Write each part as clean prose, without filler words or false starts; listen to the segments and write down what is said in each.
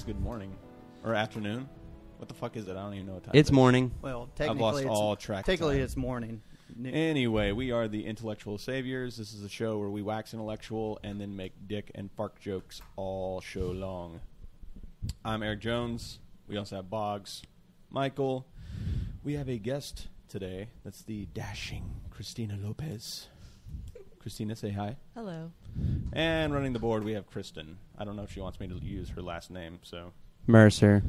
guess good morning. Or afternoon. What the fuck is it? I don't even know what time It's it is. morning. Well, technically, I've lost all track. Technically, it's morning. Anyway, we are the Intellectual Saviors. This is a show where we wax intellectual and then make dick and fart jokes all show long. I'm Eric Jones. We also have Boggs, Michael. We have a guest today. That's the dashing Christina Lopez. Christina, say hi. Hello. And running the board, we have Kristen. I don't know if she wants me to use her last name, so. Mercer.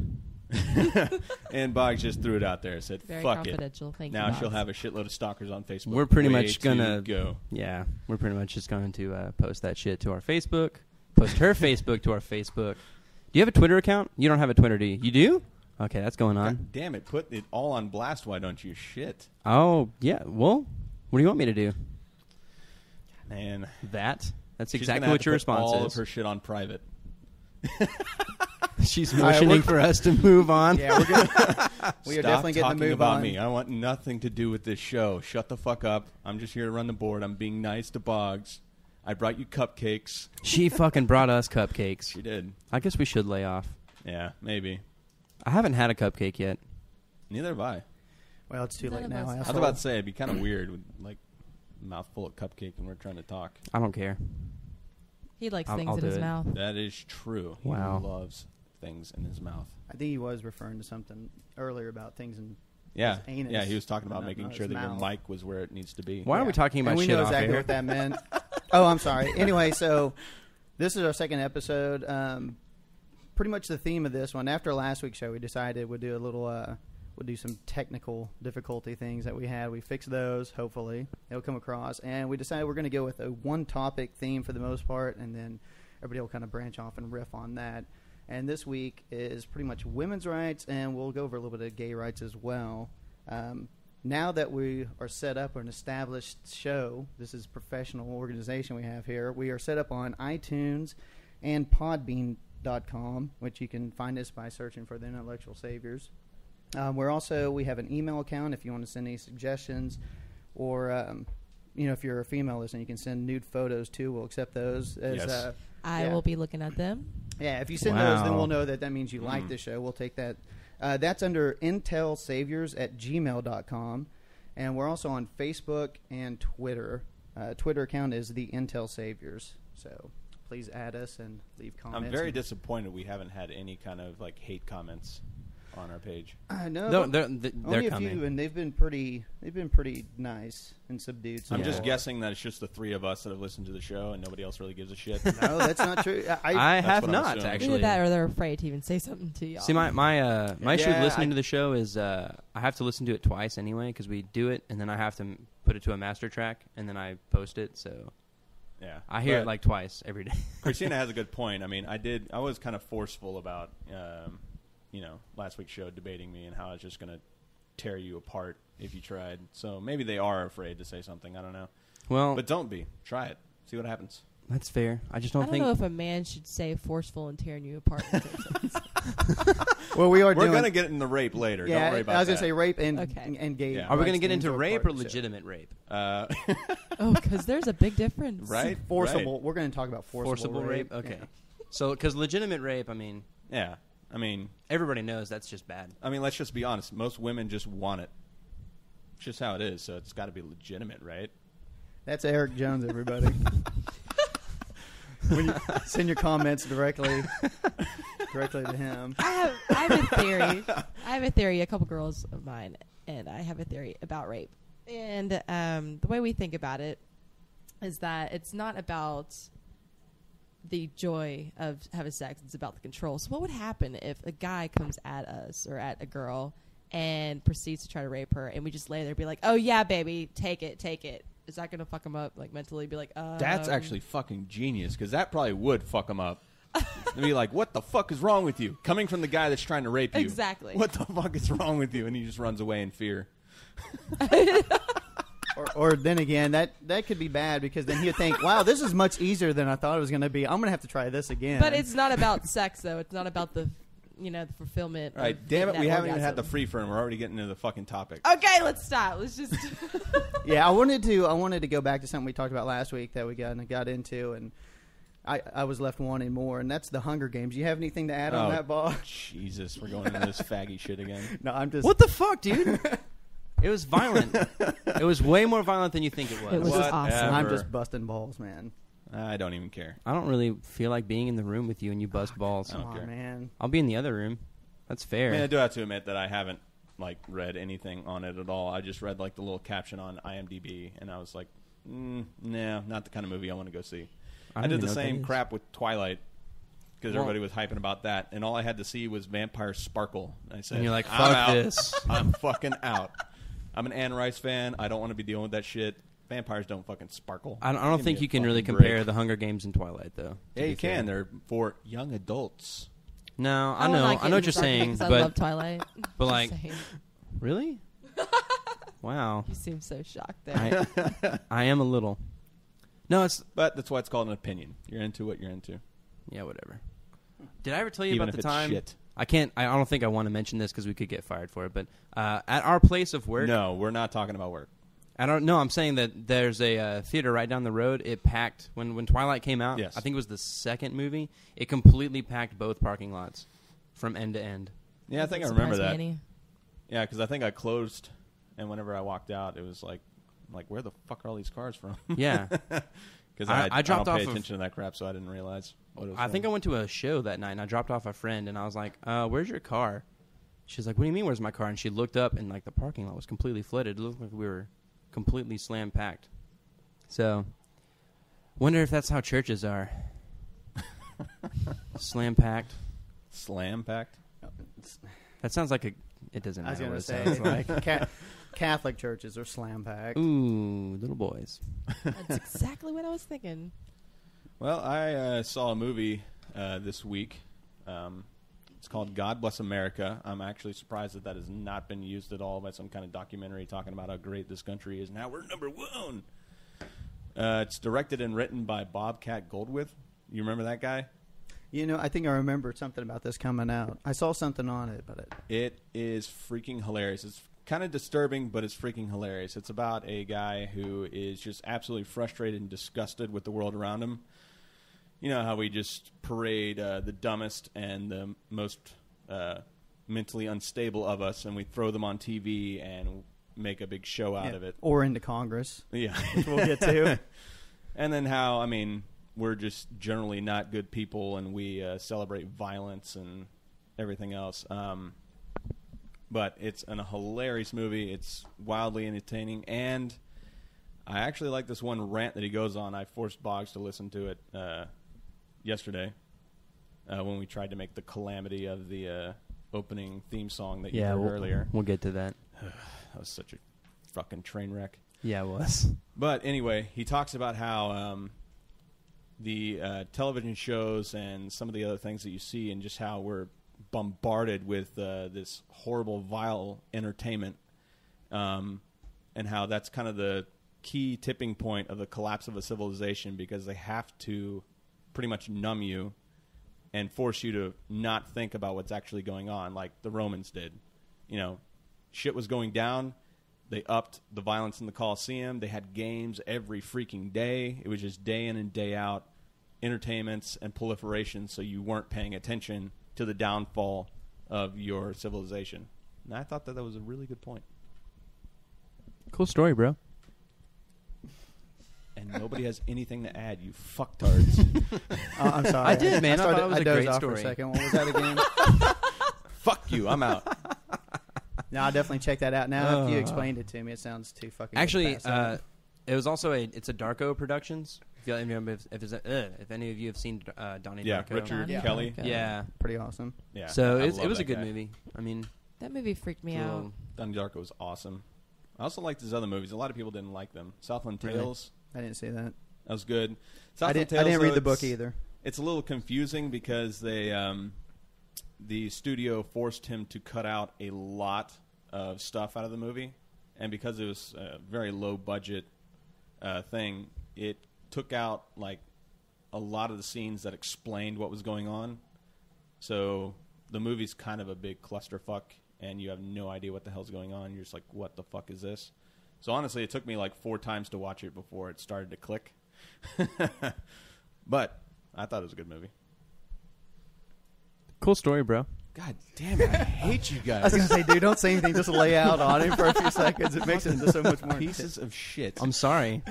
And Boggs just threw it out there. Said, Very fuck confidential. it. Thank now you, she'll Boggs. have a shitload of stalkers on Facebook. We're pretty Way much to gonna go. Yeah, we're pretty much just going to post that shit to our Facebook. Post her Facebook to our Facebook. Do you have a Twitter account? You don't have a Twitter, do you? You do? Okay, that's going on. God damn it. Put it all on blast, why don't you? Shit. Oh, yeah. Well, what do you want me to do? Man. That's She's exactly gonna have what to your put response all is. of her shit on private. She's motioning for us to move on. Yeah, we're good. We are Stop definitely getting talking the move about on. me. I want nothing to do with this show. Shut the fuck up. I'm just here to run the board. I'm being nice to Boggs. I brought you cupcakes. She fucking brought us cupcakes. She did. I guess we should lay off. Yeah, maybe. I haven't had a cupcake yet. Neither have I. Well, it's too None late of now. us. I was asshole. about to say, it'd be kind of weird with, like, a mouthful of cupcake when we're trying to talk. I don't care. He likes I'll things in do his it. mouth. That is true. Wow. He loves things in his mouth. I think he was referring to something earlier about things in Yeah. his anus. Yeah, he was talking about not- making not sure his that your mouth. mic was where it needs to be. Why are we talking about and we shit know off exactly air? what that meant. Oh, I'm sorry. Anyway, so this is our second episode. Pretty much the theme of this one. After last week's show, we decided we'd do a little. We'll do some technical difficulty things that we had. We fixed those. Hopefully, they'll come across. And we decided we're going to go with a one-topic theme for the most part, and then everybody will kind of branch off and riff on that. And this week is pretty much women's rights, and we'll go over a little bit of gay rights as well. Now that we are set up, an established show, this is a professional organization we have here. We are set up on iTunes and Podbean.com, which you can find us by searching for the Intellectual Saviors. We have an email account if you want to send any suggestions, or if you're a female listener, you can send nude photos too. We'll accept those. Yes. I will be looking at them. Yeah, if you send those, then Wow. we'll know that means you like the show. We'll take that. That's under intelsaviors@gmail.com. And we're also on Facebook and Twitter. Twitter account is the Intel Saviors. So please add us and leave comments. I'm very disappointed we haven't had any kind of, like, hate comments on our page. No, They're only a coming. few, and they've been pretty nice and subdued. So I'm just far. guessing that it's just the three of us that have listened to the show and nobody else really gives a shit. No, that's not true. I That's have what I'm not, assuming. actually. Either that or they're afraid to even say something to y'all. See, my issue with Yeah, listening to the show is I have to listen to it twice anyway because we do it and then I have to put it to a master track and then I post it. So Yeah. I hear it But like twice every day. Christina has a good point. I mean, I was kind of forceful about, last week's show debating me and how I was just going to tear you apart if you tried. So maybe they are afraid to say something. I don't know. Well, But don't be. Try it. See what happens. that's fair. I just I don't don't think. know if a man should say forceful and tearing you apart. in the same sentence. Well, we are We're doing. going to get into rape later. Don't worry about I was that. going to say rape and Okay. and gay. Yeah. Are we rights going to get things into are rape part or of the show. legitimate rape? Oh, because there's a big difference. Right? Forcible. Right. We're going to talk about forcible rape? Okay. Yeah. So, because legitimate rape, I mean, Yeah. I mean, everybody knows that's just bad. let's just be honest. Most women just want it. It's just how it is, so it's got to be legitimate, right? That's Eric Jones, everybody. When you send your comments directly to him. I have a theory. A couple girls of mine, and I have a theory about rape. And the way we think about it is that it's not about the joy of having sex. It's about the control. So what would happen if a guy comes at us or at a girl and proceeds to try to rape her, and we just lay there and be like, oh, yeah, baby, take it. Is that going to fuck him up, like, mentally? Be like, That's actually fucking genius, because that probably would fuck him up. And be like, what the fuck is wrong with you? Coming from the guy that's trying to rape you. Exactly. What the fuck is wrong with you? And he just runs away in fear. Or then again, that could be bad because then he'd think, wow, this is much easier than I thought it was going to be. I'm going to have to try this again. But it's not about sex, though. It's not about the fulfillment. All right, of damn it, that we haven't even had the orgasm. free for him. We're already getting into the fucking topic. Okay, let's stop. Let's just. Yeah, I wanted to go back to something we talked about last week that we got into, and I was left wanting more, and that's the Hunger Games. You have anything to add on that, Bob? Jesus, we're going into this faggy shit again. No, I'm just. What the fuck, dude? It was violent. It was way more violent than you think it was. It was awesome. I'm just busting balls, man. I don't even care. I don't really feel like being in the room with you and you bust balls. I don't Come care. on, man. I'll be in the other room. That's fair. I mean, I do have to admit that I haven't like read anything on it at all. I just read like the little caption on IMDb, and I was like, nah, not the kind of movie I want to go see. I did the same crap with Twilight because everybody was hyping about that, and all I had to see was vampires sparkle. And I said, And you're like, I'm fuck out. this. I'm fucking out. I'm an Anne Rice fan. I don't want to be dealing with that shit. Vampires don't fucking sparkle. I don't Give think me a you can really fucking compare break. the Hunger Games and Twilight, though. Yeah, you can. They're for young adults. No, I will know. not I get know what into you're saying, because I love but Twilight. but Just like, saying. really? Wow. You seem so shocked there. I am a little. No, it's But that's why it's called an opinion. You're into what you're into. yeah, whatever. Did I ever tell you Even about if the it's time? shit. I can't. I don't think I want to mention this because we could get fired for it. But at our place of work, No, we're not talking about work. I don't know. I'm saying that there's a theater right down the road. It packed when Twilight came out. Yes. I think it was the second movie. It completely packed both parking lots from end to end. Yeah, I think I Doesn't remember surprise that. me any. Yeah, because I think I closed, and whenever I walked out, it was like, where the fuck are all these cars from? Yeah. Because I dropped don't pay off of- attention to that crap, so I didn't realize what it was I think I from. went to a show that night and I dropped off a friend and I was like, "Where's your car?" She's like, "What do you mean, where's my car?" And she looked up and like the parking lot was completely flooded. It looked like we were completely slam packed. So, wonder if that's how churches are. Slam packed. Slam packed. That sounds like a. It doesn't I was matter going what to it say, sounds like. Catholic churches are slam packed. Ooh, little boys. That's exactly what I was thinking. Well, I saw a movie this week. It's called God Bless America. I'm actually surprised that has not been used at all by some kind of documentary talking about how great this country is. Now we're number one. It's directed and written by Bobcat Goldthwait. You remember that guy? You know, I think I remembered something about this coming out. I saw something on it, but It is freaking hilarious. It's kind of disturbing, but it's freaking hilarious. It's about a guy who is just absolutely frustrated and disgusted with the world around him. You know how we just parade the dumbest and the most mentally unstable of us, and we throw them on TV and make a big show out yeah, of it. or into Congress, Yeah. which we'll get to. And then how, I mean, we're just generally not good people, and we celebrate violence and everything else. But it's a hilarious movie. It's wildly entertaining, and I actually like this one rant that he goes on. I forced Boggs to listen to it yesterday when we tried to make the calamity of the opening theme song that you heard earlier. We'll get to that. That was such a fucking train wreck. Yeah, it was. But anyway, he talks about how the television shows and some of the other things that you see, and just how we're bombarded with this horrible, vile entertainment, and how that's kind of the key tipping point of the collapse of a civilization, because they have to pretty much numb you and force you to not think about what's actually going on, like the Romans did. You know, shit was going down. They upped the violence in the Colosseum. They had games every freaking day. It was just day in and day out entertainments and proliferation, so you weren't paying attention to the downfall of your civilization. And I thought that was a really good point. Cool story, bro. And nobody has anything to add, you fucktards. Oh, I'm sorry. I did, man. I thought it was a dozed great off story. For a second. What was that again? Fuck you, I'm out. No, I'll definitely check that out. Now, if you explained it to me, it sounds too fucking. Actually, fast. it was also it's a Darko Productions. If any of you have seen Donnie Yeah, Darko. Richard Yeah. Kelly. Yeah. pretty awesome. Yeah, So I it love was a that good guy. movie. I mean, That movie freaked me it's a out. little- Donnie Darko was awesome. I also liked his other movies. A lot of people didn't like them. Southland Really? Tales, I didn't see that. that was good. I Southland didn't Tales, read though, the book it's- either. It's a little confusing because they, the studio forced him to cut out a lot of stuff out of the movie, and because it was a very low budget thing, it took out like a lot of the scenes that explained what was going on. So the movie's kind of a big clusterfuck, and you have no idea what the hell's going on. You're just like, what the fuck is this? So honestly, it took me like 4 times to watch it before it started to click. But I thought it was a good movie. Cool story, bro. God damn it! I hate you I was guys. gonna say, dude, don't say anything. Just lay out on it for a few seconds. It makes it into so much more. Pieces of shit. I'm sorry.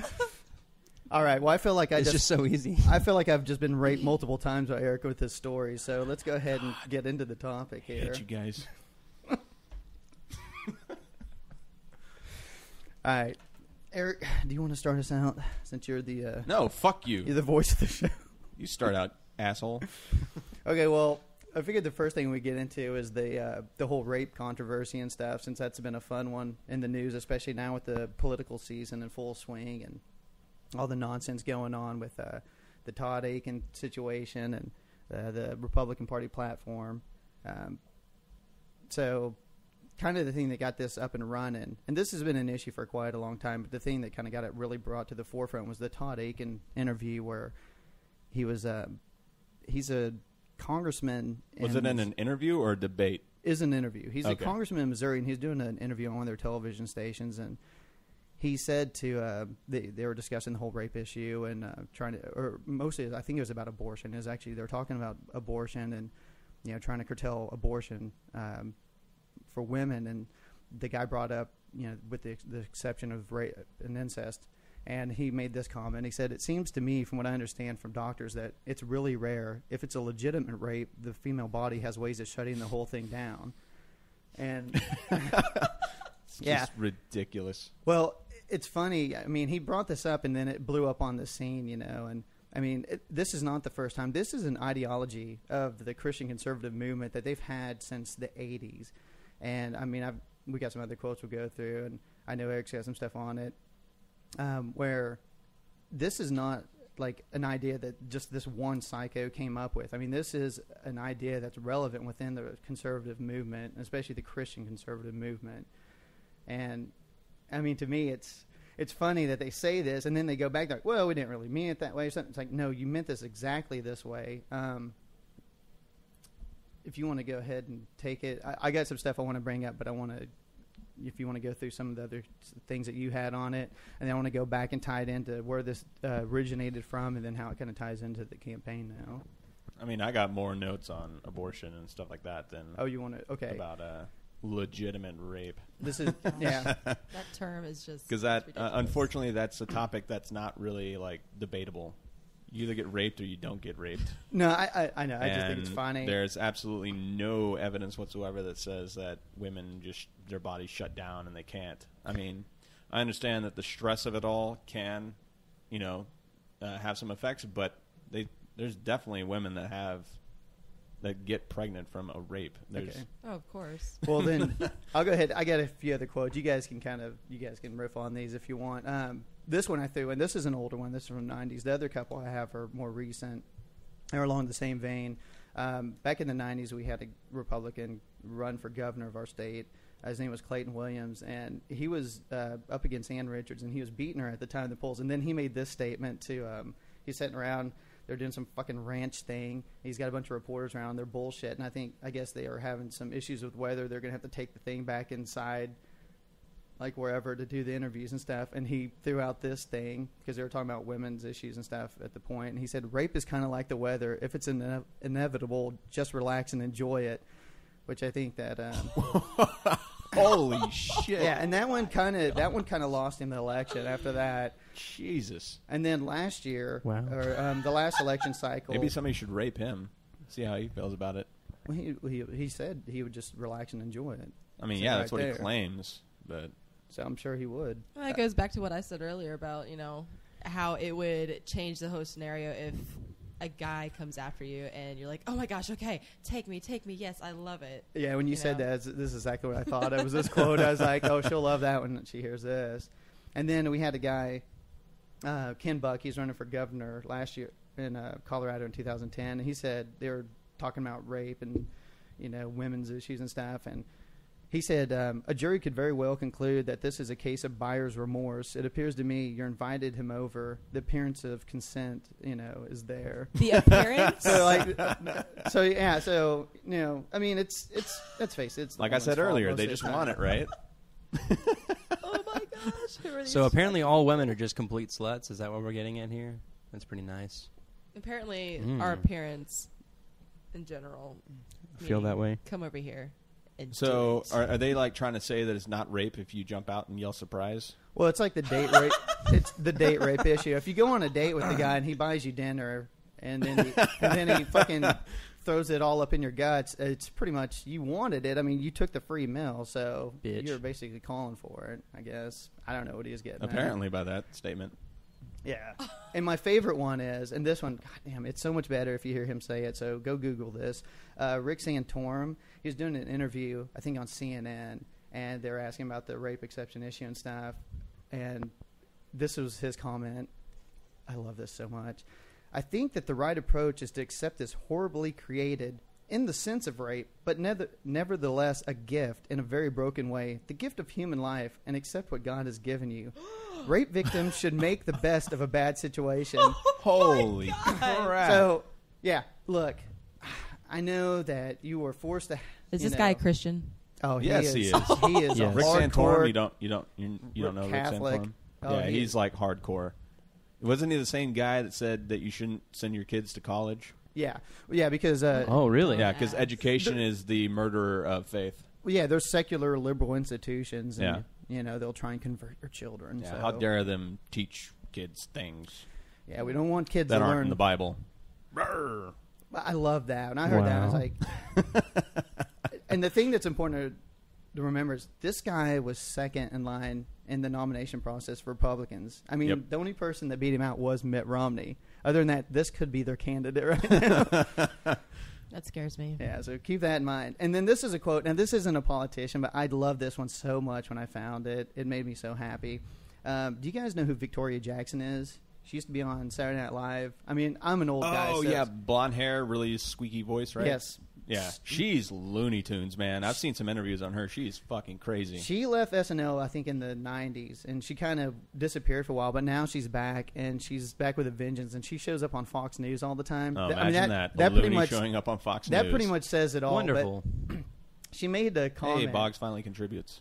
All right. Well, I feel like It's just so easy. I feel like I've just been raped multiple times by Eric with his story. So let's go ahead and get into the topic I here. hate you guys. All right, Eric, do you want to start us out since you're the No, fuck you're you. the voice of the show? You start out, asshole. Okay. Well, I figured the first thing we get into is the whole rape controversy and stuff, since that's been a fun one in the news, especially now with the political season in full swing and all the nonsense going on with the Todd Aiken situation and the Republican Party platform. So kind of the thing that got this up and running, and this has been an issue for quite a long time, but the thing that kind of got it really brought to the forefront was the Todd Aiken interview where he was he's a congressman. Was it in an interview or a debate? Is an interview. He's a Okay. congressman in Missouri, and he's doing an interview on one of their television stations, and he said to they were discussing the whole rape issue and trying to, or mostly I think it was about abortion. It was actually they were talking about abortion and trying to curtail abortion for women, and the guy brought up with the exception of rape and incest. And he made this comment. He said, "It seems to me, from what I understand from doctors, that it's really rare. If it's a legitimate rape, the female body has ways of shutting the whole thing down." And It's yeah, just ridiculous. well, it's funny. I mean, he brought this up, and then it blew up on the scene, And I mean, this is not the first time. This is an ideology of the Christian conservative movement that they've had since the '80s. And I mean, we got some other quotes we'll go through, and I know Eric's got some stuff on it. Where this is not like an idea that just this one psycho came up with. I mean, this is an idea that's relevant within the conservative movement, especially the Christian conservative movement. And I mean, to me, it's funny that they say this and then they go back like, well, we didn't really mean it that way or something. It's like, no, you meant this exactly this way. If you want to go ahead and take it, I got some stuff I want to bring up, but I want to, if you want to go through some of the other things that you had on it, and then I want to go back and tie it into where this originated from and then how it kind of ties into the campaign now. I mean, I got more notes on abortion and stuff like that than Oh, you want to? Okay. about legitimate rape. This is, yeah. That term is just Because that, unfortunately, that's a topic that's not really like debatable. You either get raped or you don't get raped. No, I know. I just think it's And funny. There's absolutely no evidence whatsoever that says that women just their bodies shut down and they can't. I mean, I understand that the stress of it all can, have some effects, but there's definitely women that get pregnant from a rape. There's Okay. Oh, of course. Well, then I'll go ahead. I got a few other quotes. You guys can riff on these if you want. This one I threw in. This is an older one. This is from the 90s. The other couple I have are more recent. They're along the same vein. Back in the 90s, we had a Republican run for governor of our state. His name was Clayton Williams, and he was up against Ann Richards, and he was beating her at the time of the polls. And then he made this statement to he's sitting around. They're doing some fucking ranch thing. He's got a bunch of reporters around. They're bullshit. And I guess they are having some issues with whether they're going to have to take the thing back inside, like wherever, to do the interviews and stuff. And he threw out this thing because they were talking about women's issues and stuff at the point. And he said, rape is kind of like the weather. If it's inevitable, just relax and enjoy it, which I think that... holy shit. Yeah, and that one kind of lost him the election after that. Jesus. And then last year, Wow. or the last election cycle... Maybe somebody should rape him. See how he feels about it. Well, he said he would just relax and enjoy it. I mean, So yeah, that's right what there. he claims, but So I'm sure he would. Well, that goes back to what I said earlier about, how it would change the whole scenario if a guy comes after you and you're like, oh my gosh, okay, take me, yes, I love it. Yeah, when you said know? that, this is exactly what I thought. It was this quote. I was like, oh, she'll love that when she hears this. And then we had a guy, Ken Buck, he's running for governor last year in Colorado in 2010. And he said they were talking about rape and, women's issues and stuff. And he said, a jury could very well conclude that this is a case of buyer's remorse. It appears to me you're invited him over. The appearance of consent, is there. The appearance? So I mean, it's let's face it. It's the like I said woman's fault earlier, most they of the just time. want it, right? Oh my gosh. Who are these So apparently all women are just complete sluts. Is that what we're getting at here? That's pretty nice. Apparently, our parents, in general, Feel that way? come over here. And So do it. are they like trying to say that it's not rape if you jump out and yell surprise? Well, it's like the date rape. It's the date rape issue. If you go on a date with the guy and he buys you dinner, and then he fucking throws it all up in your guts, it's pretty much you wanted it. I mean, you took the free meal, so Bitch. you're basically calling for it. I guess I don't know what he is getting. at. Apparently, by that statement. Yeah. And my favorite one is, and this one, goddamn, it's so much better if you hear him say it. So go Google this. Rick Santorum, he was doing an interview, I think on CNN, and they were asking about the rape exception issue and stuff. And this was his comment. I love this so much. I think that the right approach is to accept this horribly created, in the sense of rape, but nevertheless a gift in a very broken way, the gift of human life, and accept what God has given you. Rape victims should make the best of a bad situation. Holy crap. So, yeah, look, I know that you were forced to. Is this guy a Christian? Oh, Yes, he is. He is a Yes. Rick hardcore. Santorum, you don't know Rick Catholic. Santorum? Oh, yeah, he he's is. like hardcore. Wasn't he the same guy that said that you shouldn't send your kids to college? Yeah, because Oh, really? Yeah, because Yes. education is the murderer of faith. there's secular liberal institutions, and Yeah. they'll try and convert your children. Yeah, so. how dare them teach kids things Yeah, we don't want kids that to aren't learn in the Bible. Brrr. I love that. When I heard that, I was Wow. like, and the thing that's important to remember is this guy was second in line in the nomination process for Republicans. I mean, Yep. the only person that beat him out was Mitt Romney. Other than that, this could be their candidate right now. That scares me. Yeah, so keep that in mind. And then this is a quote. Now, this isn't a politician, but I love this one so much when I found it. It made me so happy. Do you guys know who Victoria Jackson is? She used to be on Saturday Night Live. I mean, I'm an old guy. Oh, so yeah, blonde hair, really squeaky voice, right? Yes. Yeah, she's Looney Tunes, man. I've seen some interviews on her. She's fucking crazy. She left SNL, I think, in the 90s, and she kind of disappeared for a while, but now she's back, and she's back with a vengeance, and she shows up on Fox News all the time. Oh, I mean, imagine that. that The pretty Looney much showing up on Fox that News. pretty much says it all. Wonderful. But she made a comment. Hey, Boggs finally contributes.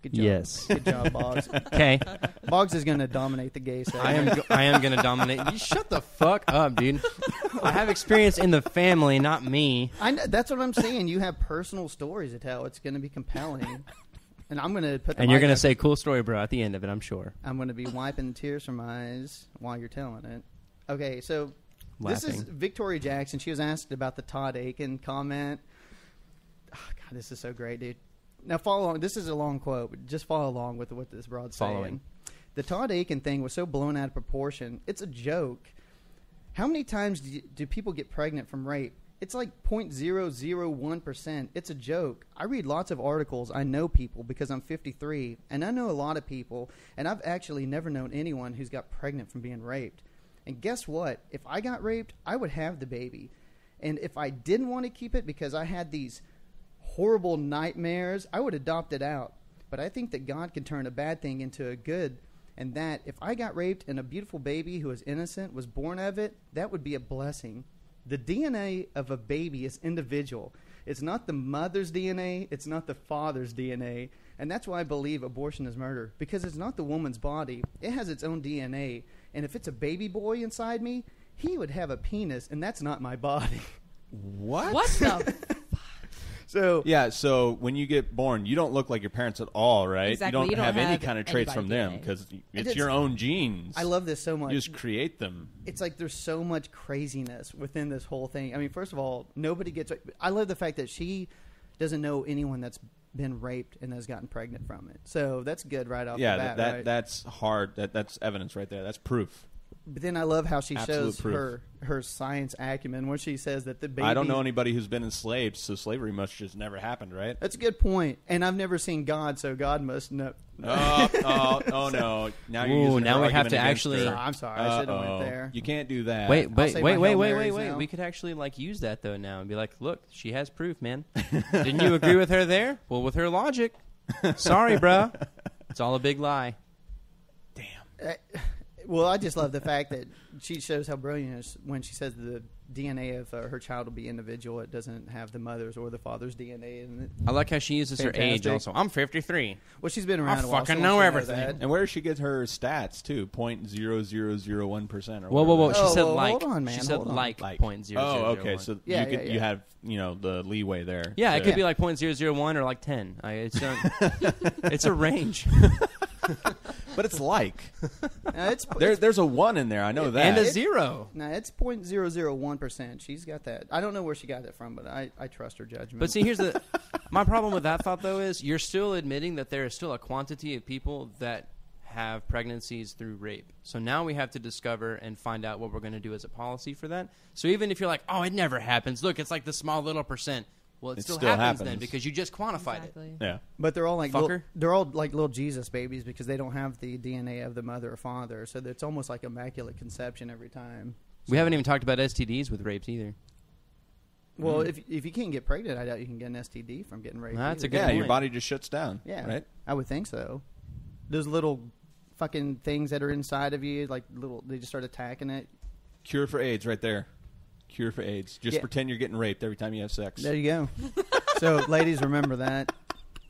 Good job. Yes. Good job, Boggs. Okay. Boggs is going to dominate the gay segment. I am going to dominate. You shut the fuck up, dude. I have experience in the family, not me. That's what I'm saying. You have personal stories to tell. It's going to be compelling. And I'm going to put the And you're mic going to up. say cool story, bro, at the end of it, I'm sure. I'm going to be wiping tears from my eyes while you're telling it. Okay, so this is Laughing. Victoria Jackson. She was asked about the Todd Aiken comment. Oh, God, this is so great, dude. Now, follow along. This is a long quote. But just follow along with what this broad's saying. Following. The Todd Aiken thing was so blown out of proportion. It's a joke. How many times do people get pregnant from rape? It's like 0.001%. It's a joke. I read lots of articles. I know people because I'm 53, and I know a lot of people, and I've actually never known anyone who's got pregnant from being raped. And guess what? If I got raped, I would have the baby. And if I didn't want to keep it because I had these horrible nightmares, I would adopt it out. But I think that God can turn a bad thing into a good, and that if I got raped and a beautiful baby who was innocent was born of it, that would be a blessing. The DNA of a baby is individual. It's not the mother's DNA. It's not the father's DNA. And that's why I believe abortion is murder, because it's not the woman's body. It has its own DNA. And if it's a baby boy inside me, he would have a penis, and that's not my body. What? What the? So Yeah, so when you get born, you don't look like your parents at all, right? Exactly. You You don't don't have any have kind of traits from them anybody because it's it's- your own genes. I love this so much. You just create them. It's like there's so much craziness within this whole thing. I mean, first of all, nobody gets. I love the fact that she doesn't know anyone that's been raped and has gotten pregnant from it. So that's good right off Yeah, the bat. that right? that's hard. That's evidence right there. That's proof. But then I love how she Absolute shows proof. her science acumen when she says that the baby. I don't know anybody who's been enslaved, so slavery must just never happened, right? That's a good point. And I've never seen God, so God must know. Oh no! Now you're Ooh, using now her we have argument to against actually- her. I'm sorry, I should have Uh-oh. went there. You can't do that. Wait, I'll wait, say wait, my wait, Hail wait, wait, Marys wait. now. We could actually like use that though now and be like, look, she has proof, man. Didn't you agree with her there? Well, with her logic, sorry, bruh. It's all a big lie. Well, I just love the fact that she shows how brilliant it is when she says the DNA of her child will be individual. It doesn't have the mother's or the father's DNA in it. I like how she uses her age Fantastic. also. I'm 53. Well, she's been around I a while. fucking so know wants to everything. that. And where does she get her stats too? 0.0001%. Whoa. She said whoa, like. hold on, man, She said hold on. like Like. 0.001. Oh, okay. So Yeah, you have the leeway there. Yeah, it to- could be like 0.001 or like 10. It's a range. but it's like No, it's there's a 1 in there. I know that. And a 0. No, it's 0.001%. She's got that. I don't know where she got that from, but I trust her judgment. But see, here's my problem with that thought, though, is you're still admitting that there is still a quantity of people that have pregnancies through rape. So now we have to discover and find out what we're going to do as a policy for that. So even if you're like, oh, it never happens. Look, it's like the small little percent. Well, it still happens then because you just quantified Exactly. it. Yeah. But they're all like Fucker. they're all like little Jesus babies because they don't have the DNA of the mother or father. So it's almost like immaculate conception every time. We haven't even talked about STDs with rapes either. Well, if you can't get pregnant, I doubt you can get an STD from getting raped. That's a either. good Yeah, your point. body just shuts down. Yeah, Right? I would think so. Those little fucking things that are inside of you, like they just start attacking it. Cure for AIDS right there. Cure for AIDS. Just Yeah. pretend you're getting raped every time you have sex. There you go. So, ladies, remember that.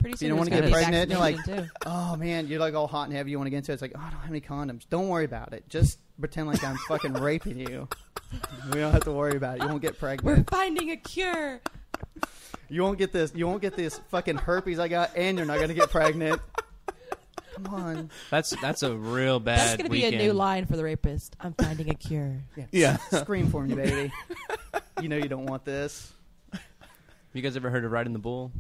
Pretty soon You don't there's wanna gonna get be pregnant, you're like, vaccination, too. Oh man, you're like all hot and heavy. You want to get into it. It's like, oh, I don't have any condoms. Don't worry about it. Just pretend like I'm fucking raping you. We don't have to worry about it. You won't get We're pregnant. finding a cure. You won't get this. You won't get this fucking herpes I got, and you're not gonna get pregnant. Come on. That's a real bad That's going to be weekend. a new line for the rapist. I'm finding a cure. Yeah. Scream for me, baby. You know you don't want this. You guys ever heard of riding the bull?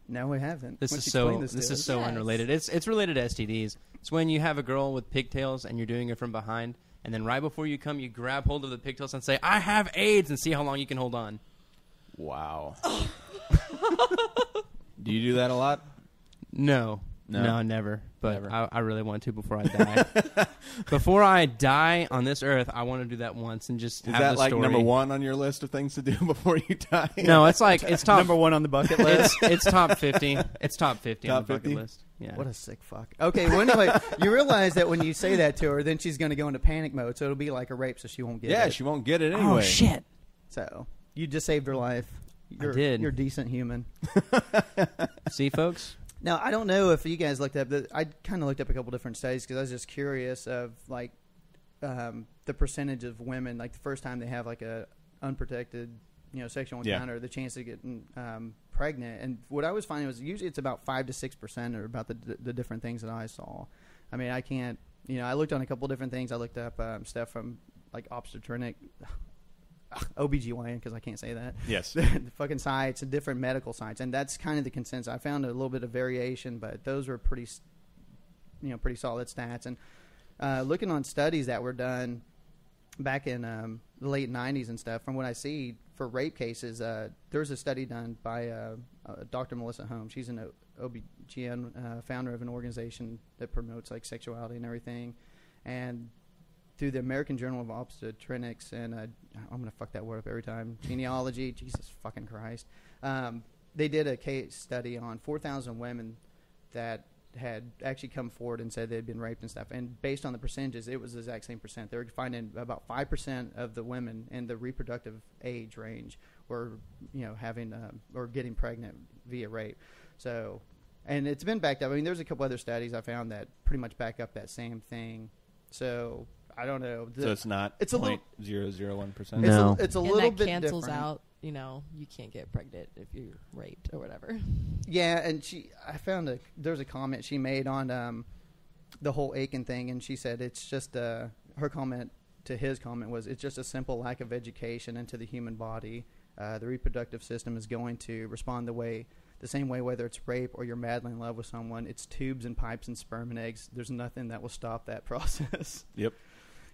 No, we haven't. This Why is don't you so explain this to is us? so Yes. unrelated. It's related to STDs. It's when you have a girl with pigtails and you're doing it from behind, and then right before you come, you grab hold of the pigtails and say, "I have AIDS," and see how long you can hold on. Wow. Do you do that a lot? No, No? never. But Never. I really want to before I die. Before I die on this earth, I want to do that once and just Is have that the like story. number 1 on your list of things to do before you die? No, it's like it's top. Number one on the bucket list. It's top 50. It's top 50 on Top the bucket 50? list. Yeah. What a sick fuck. Okay, well, anyway, you realize that when you say that to her, then she's going to go into panic mode, so it'll be like a rape, so she won't get Yeah, it. she won't get it anyway. Oh shit! So you just saved her life. You're, did. You're a decent human. See, folks. Now, I don't know if you guys looked up. I kind of looked up a couple different studies because I was just curious of like the percentage of women, like the first time they have like a unprotected, sexual Yeah. encounter, the chance of getting pregnant. And what I was finding was usually it's about 5 to 6%, or about the different things that I saw. I mean, I can't. I looked on a couple different things. I looked up stuff from like obstetrician. OBGYN, because I can't say that. Yes. The fucking sites and different medical sites, and that's kind of the consensus. I found a little bit of variation, but those were pretty solid stats. And looking on studies that were done back in the late 90s and stuff, from what I see for rape cases, there's a study done by Dr. Melissa Holmes. She's an OBGYN, founder of an organization that promotes like sexuality and everything, and through the American Journal of Obstetrics and I'm going to fuck that word up every time. Genealogy, Jesus fucking Christ. They did a case study on 4,000 women that had actually come forward and said they'd been raped and stuff. And based on the percentages, it was the exact same percent. They were finding about 5% of the women in the reproductive age range were, having or getting pregnant via rape. So, and it's been backed up. I mean, there's a couple other studies I found that pretty much back up that same thing. So I don't know. So it's not It's a little- 0.001%? No. It's a And little that bit cancels different. out, you can't get pregnant if you're raped or whatever. Yeah, and I found there's a comment she made on the whole Aiken thing, and she said it's just her comment to his comment was it's just a simple lack of education into the human body. The reproductive system is going to respond the same way, whether it's rape or you're madly in love with someone. It's tubes and pipes and sperm and eggs. There's nothing that will stop that process. Yep.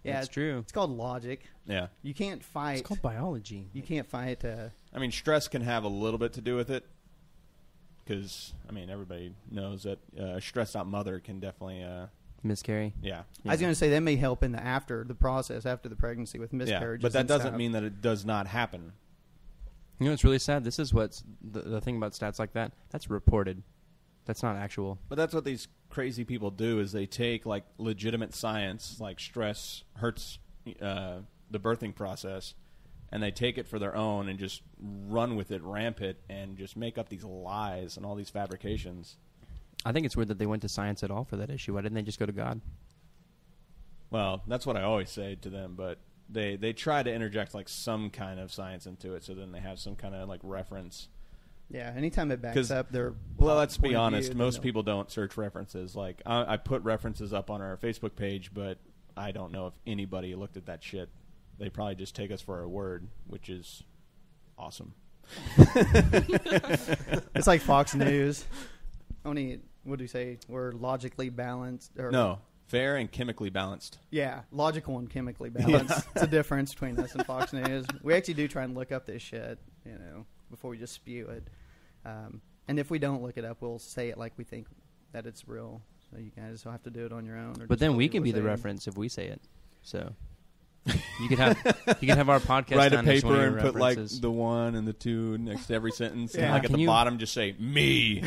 Yeah, That's true. It's called logic. Yeah. You can't fight. It's called biology. You can't fight. I mean, stress can have a little bit to do with it because, everybody knows that a stressed out mother can definitely, Miscarry. yeah. I was going to say that may help in after the pregnancy with Yeah, miscarriages. but that and doesn't stuff. mean that it does not happen. It's really sad. This is what's the thing about stats like that. That's reported. That's not actual. But that's what these crazy people do is they take, like, legitimate science, like stress hurts the birthing process, and they take it for their own and just run with it rampant and just make up these lies and all these fabrications. I think it's weird that they went to science at all for that issue. Why didn't they just go to God? Well, that's what I always say to them, but they try to interject like some kind of science into it, so then they have some kind of like reference. Yeah, anytime it backs up their well, let's be point of honest, view, most people don't search references. Like I put references up on our Facebook page, but I don't know if anybody looked at that shit. They probably just take us for our word, which is awesome. It's like Fox News. Only, what do you say? We're logically balanced. Or, No, fair and chemically balanced. Yeah, logical and chemically balanced. It's a difference between us and Fox News. We actually do try and look up this shit, before we just spew it. And if we don't look it up, we'll say it like we think that it's real. So you guys will have to do it on your own. But then we can be the reference if we say it. So you could have our podcast. Write a down as one paper of and your put like references. the 1 and the 2 next to every sentence. Yeah. And like at Can the you- bottom, just say me.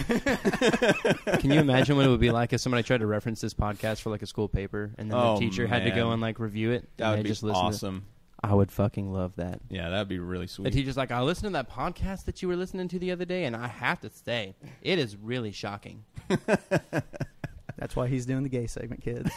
Can you imagine what it would be like if somebody tried to reference this podcast for like a school paper, and then Oh, the teacher had to go man. and like review it? That and would they be just listen to it? awesome. I would fucking love that. Yeah, that'd be really The sweet. teacher's like, I listened to that podcast that you were listening to the other day, and I have to say, it is really shocking. That's why he's doing the gay segment, kids.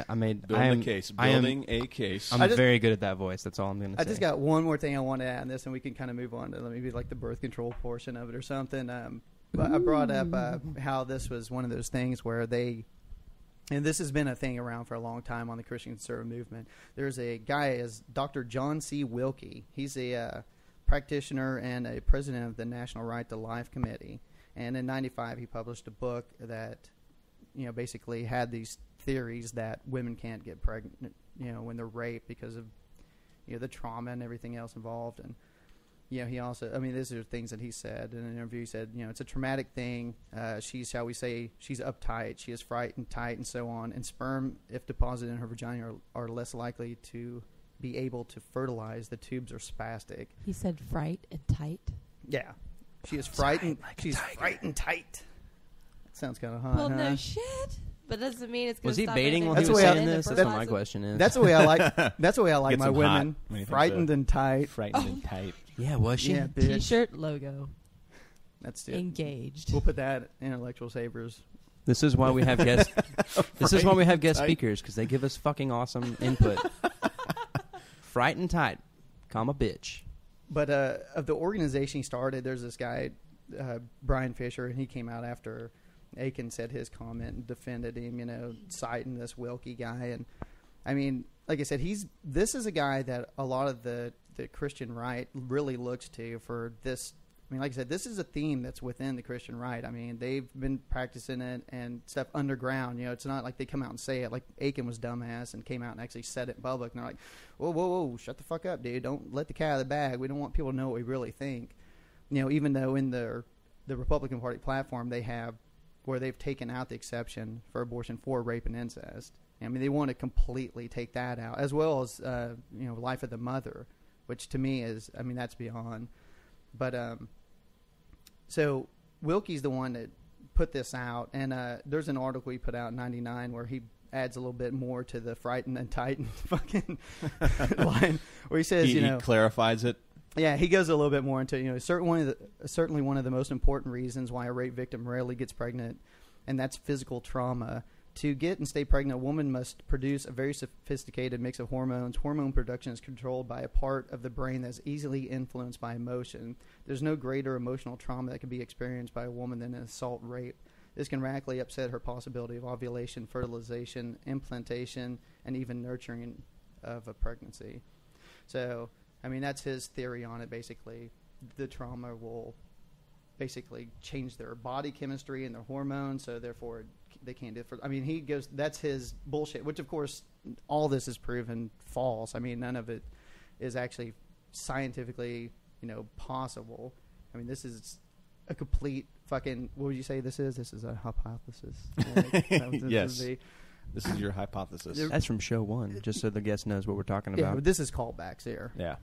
I made Building a case. Building a case. I'm I just- very good at that voice. That's all I'm going to say. I just got one more thing I want to add on this, and we can kind of move on to maybe like the birth control portion of it or something. But I brought up how this was one of those things where and this has been a thing around for a long time on the Christian conservative movement. There's a guy, is Dr. John C. Wilkie. He's a practitioner and a president of the National Right to Life Committee. And in '95, he published a book that, basically had these theories that women can't get pregnant, when they're raped because of, the trauma and everything else involved. And, he also, these are things that he said in an interview. He said, it's a traumatic thing. She's uptight. She is frightened, tight, and so on. And sperm, if deposited in her vagina, are less likely to be able to fertilize. The tubes are spastic. He said fright and tight. Yeah. She is frightened. She's frightened tight. That sounds kind of hot, Well, huh? no shit. But doesn't mean it's going Was to he stop baiting anything while That's he the was way I- saying this? That's what my question is. That's the way I like. That's the way I like Gets my them women. hot when he thinks Frightened of- and tight. Frightened and tight. Yeah, was she? Yeah, bitch. T-shirt logo That's it. engaged. We'll put that in intellectual savers. This is why we have guest. This is why we have guest Tight. speakers, because they give us fucking awesome input. Frightened tight, comma bitch. But of the organization he started, there's this guy, Brian Fisher, and he came out after Aiken said his comment and defended him, citing this Wilkie guy. And like I said, this is a guy that a lot of the Christian right really looks to for this. Like I said, this is a theme that's within the Christian right. They've been practicing it and stuff underground. It's not like they come out and say it. Like Aiken was dumbass and came out and actually said it in public. And they're like, whoa, shut the fuck up, dude. Don't let the cat out of the bag. We don't want people to know what we really think. Even though in the Republican Party platform they have where they've taken out the exception for abortion for rape and incest. They want to completely take that out, as well as life of the mother, which to me is, that's beyond. But so Wilkie's the one that put this out, and there's an article he put out in '99 where he adds a little bit more to the frightened and tightened fucking line, where he says, He clarifies it. Yeah, he goes a little bit more into certainly one of the most important reasons why a rape victim rarely gets pregnant, and that's physical trauma. To get and stay pregnant, a woman must produce a very sophisticated mix of hormones. Hormone production is controlled by a part of the brain that's easily influenced by emotion. There's no greater emotional trauma that can be experienced by a woman than an assault rape. This can radically upset her possibility of ovulation, fertilization, implantation, and even nurturing of a pregnancy. So, that's his theory on it, basically. The trauma will basically change their body chemistry and their hormones, so therefore they can't do it. He goes, that's his bullshit, which of course all this is proven false. None of it is actually scientifically, possible. This is a complete fucking, what would you say this is? This is a hypothesis. Yes. This is your hypothesis. That's from show 1, just so the guest knows what we're talking Yeah, about. but this is callbacks here. Yeah.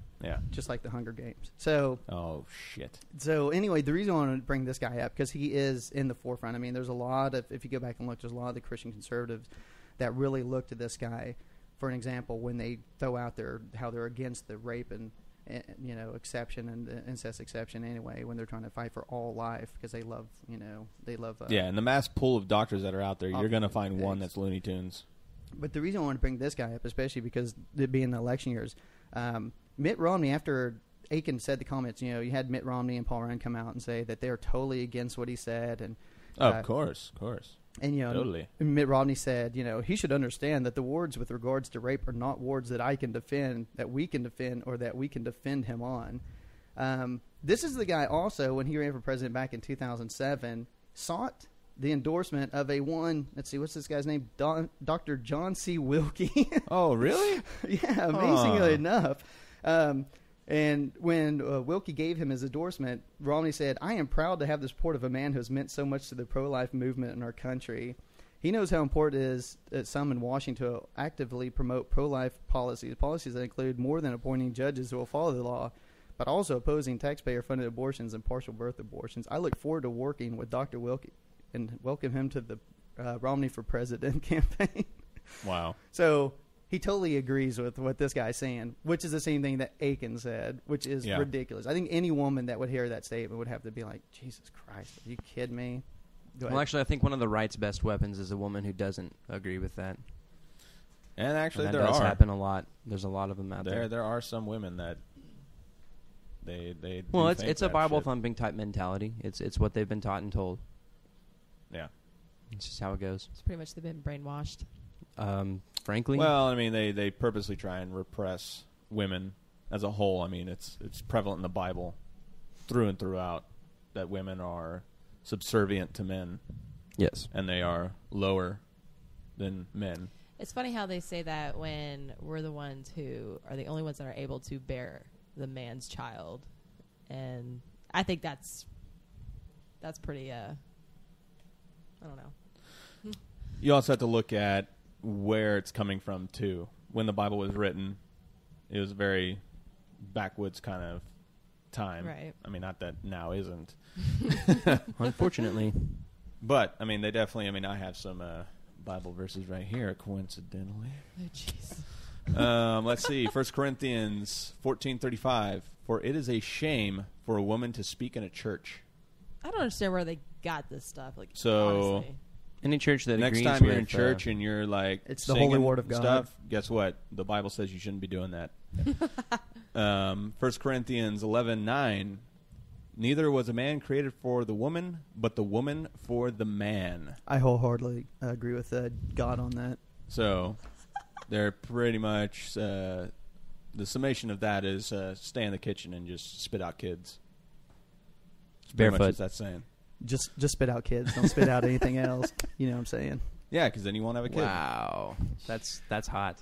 Just like the Hunger Games. So, Oh, shit. So anyway, the reason I want to bring this guy up, because he is in the forefront. There's a lot of, if you go back and look, there's a lot of the Christian conservatives that really look to this guy for an example, when they throw out how they're against the rape and exception and the incest exception anyway, when they're trying to fight for all life because they love. And the mass pool of doctors that are out there, you're going to find one that's Looney Tunes. But the reason I want to bring this guy up, especially because it being the election years, Mitt Romney, after Aiken said the comments, you had Mitt Romney and Paul Ryan come out and say that they're totally against what he said, and of course. And totally. Mitt Romney said, he should understand that the words with regards to rape are not words that I can defend, that we can defend, or that we can defend him on. This is the guy also, when he ran for president back in 2007, sought the endorsement of let's see, what's this guy's name? Dr. John C. Wilkie. Oh, really? Yeah, amazingly enough. And when Wilkie gave him his endorsement, Romney said, "I am proud to have the support of a man who has meant so much to the pro-life movement in our country. He knows how important it is that some in Washington to actively promote pro-life policies that include more than appointing judges who will follow the law, but also opposing taxpayer-funded abortions and partial birth abortions. I look forward to working with Dr. Wilkie and welcome him to the Romney for President campaign." Wow. So he totally agrees with what this guy's saying, which is the same thing that Aiken said, which is ridiculous. I think any woman that would hear that statement would have to be like, Jesus Christ, are you kidding me? Well, actually, I think one of the right's best weapons is a woman who doesn't agree with that. And actually, that there does are. happen a lot. There's a lot of them out there. There are some women that they well, do it's a Bible thumping type mentality. It's what they've been taught and told. Yeah. It's just how it goes. It's pretty much they've been brainwashed. Frankly, well, I mean, they purposely try and repress women as a whole. I mean, it's prevalent in the Bible, through and throughout, that women are subservient to men. Yes, and they are lower than men. It's funny how they say that when we're the ones who are the only ones that are able to bear the man's child, and I think that's pretty. I don't know. You also have to look at where it's coming from too. When the Bible was written, it was very backwoods kind of time. Right. I mean, not that now isn't. Unfortunately. But I mean, they definitely. I mean, I have some Bible verses right here, coincidentally. Oh, jeez. Let's see. 1 Corinthians 14:35. For it is a shame for a woman to speak in a church. I don't understand where they got this stuff. Like, so. honestly. Any church that next agrees time you're with, in church and you're like it's the holy word of God stuff, guess what? The Bible says you shouldn't be doing that. 1 Corinthians 11:9. Neither was a man created for the woman, but the woman for the man. I wholeheartedly agree with God on that. So they're pretty much the summation of that is stay in the kitchen and just spit out kids. It's pretty much Barefoot. what that's saying. Just spit out kids. Don't spit out anything else. You know what I'm saying? Yeah, because then you won't have a kid. Wow, that's hot.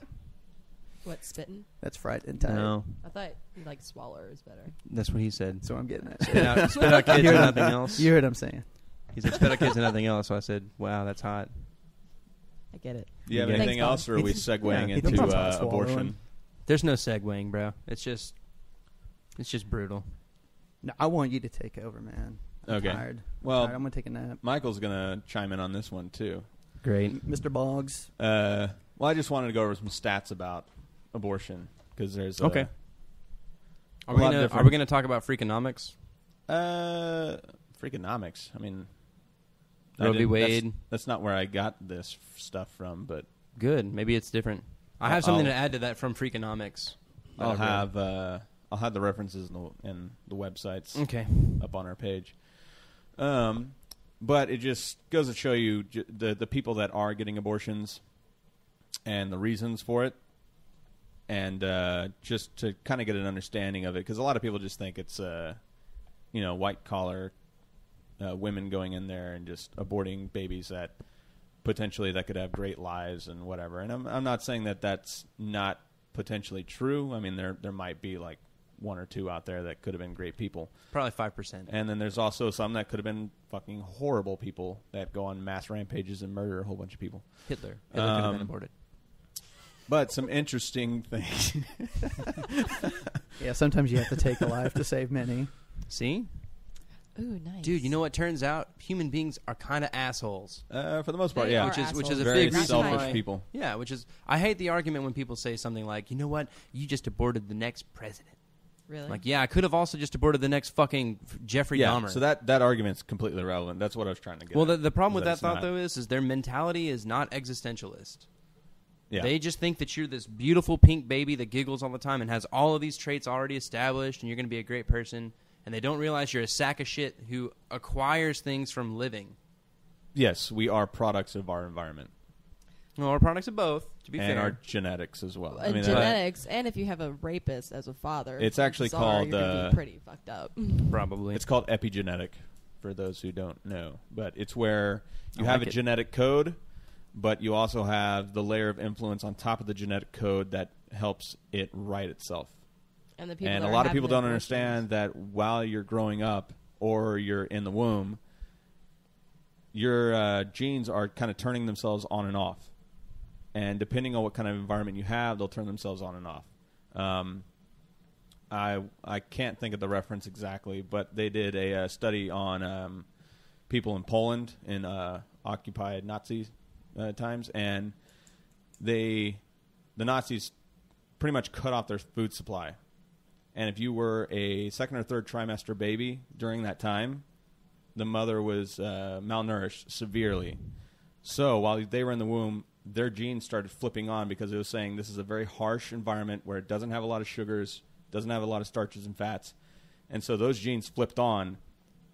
What, spitting? That's fright and tight. No, I thought like swallower is better. that's what he said. That's what I'm getting at. Spit out kids and nothing else. You heard what I'm saying. He said spit out kids and nothing else. So I said, wow, that's hot. I get it. Do you have Yeah. anything Thanks, else, or are we segueing Yeah, into he thinks it's abortion? There's no segueing, bro. It's just brutal. No, I want you to take over, man. I'm Okay. tired. Well, I'm going to take a nap. Michael's going to chime in on this one, too. Great. Mr. Boggs. Well, I just wanted to go over some stats about abortion, because there's Okay. a Are we lot gonna different- talk about Freakonomics? Freakonomics. I mean, Roe v. Wade. That's not where I got this stuff from, but Good. Maybe it's different. I have something to add to that from Freakonomics. I'll have the references in the websites Okay. up on our page. But it just goes to show you the people that are getting abortions and the reasons for it, and just to kind of get an understanding of it, because a lot of people just think it's white collar women going in there and just aborting babies that potentially that could have great lives and whatever. And I'm not saying that that's not potentially true. I mean, there might be like one or two out there that could have been great people. Probably 5%. And then there's also some that could have been fucking horrible people that go on mass rampages and murder a whole bunch of people. Hitler could have been aborted. But some interesting things. Yeah, sometimes you have to take a life to save many. See? Ooh, nice. Dude, you know what? Turns out human beings are kind of assholes. For the most part, They yeah. are Which is a very big reason selfish why- people. Yeah, which is I hate the argument when people say something like, you know what? You just aborted the next president. Really? Like, yeah, I could have also just aborted the next fucking Jeffrey Yeah, Dahmer. so that argument's completely irrelevant. That's what I was trying to get well, at. the problem with that it's thought, not. though, is their mentality is not existentialist. Yeah. They just think that you're this beautiful pink baby that giggles all the time and has all of these traits already established and you're going to be a great person. And they don't realize you're a sack of shit who acquires things from living. Yes, we are products of our environment. Well, we're products of both, to be and fair. our genetics as well. And genetics, and if you have a rapist as a father, It's actually bizarre, called, you're gonna be pretty fucked up. Probably. It's called epigenetic, for those who don't know. But it's where you I have like a it. genetic code, but you also have the layer of influence on top of the genetic code that helps it write itself. And the people And that a are lot of having people don't abortions- understand that while you're growing up or you're in the womb, your genes are kind of turning themselves on and off. And depending on what kind of environment you have, they'll turn themselves on and off. I can't think of the reference exactly, but they did a study on people in Poland in occupied Nazi times, and the Nazis pretty much cut off their food supply. And if you were a second or third trimester baby during that time, the mother was malnourished severely. So while they were in the womb, their genes started flipping on because it was saying this is a very harsh environment where it doesn't have a lot of sugars, doesn't have a lot of starches and fats. And so those genes flipped on,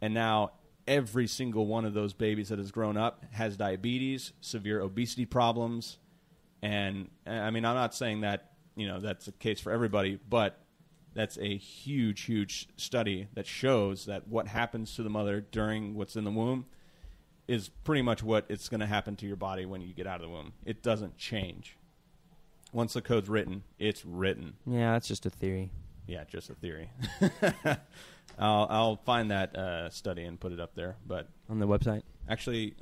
and now every single one of those babies that has grown up has diabetes, severe obesity problems. And I mean, I'm not saying that, that's the case for everybody, but that's a huge, huge study that shows that what happens to the mother during what's in the womb is pretty much what it's going to happen to your body when you get out of the womb. It doesn't change. Once the code's written, it's written. Yeah, that's just a theory. Yeah, just a theory. I'll find that study and put it up there. But On the website? actually,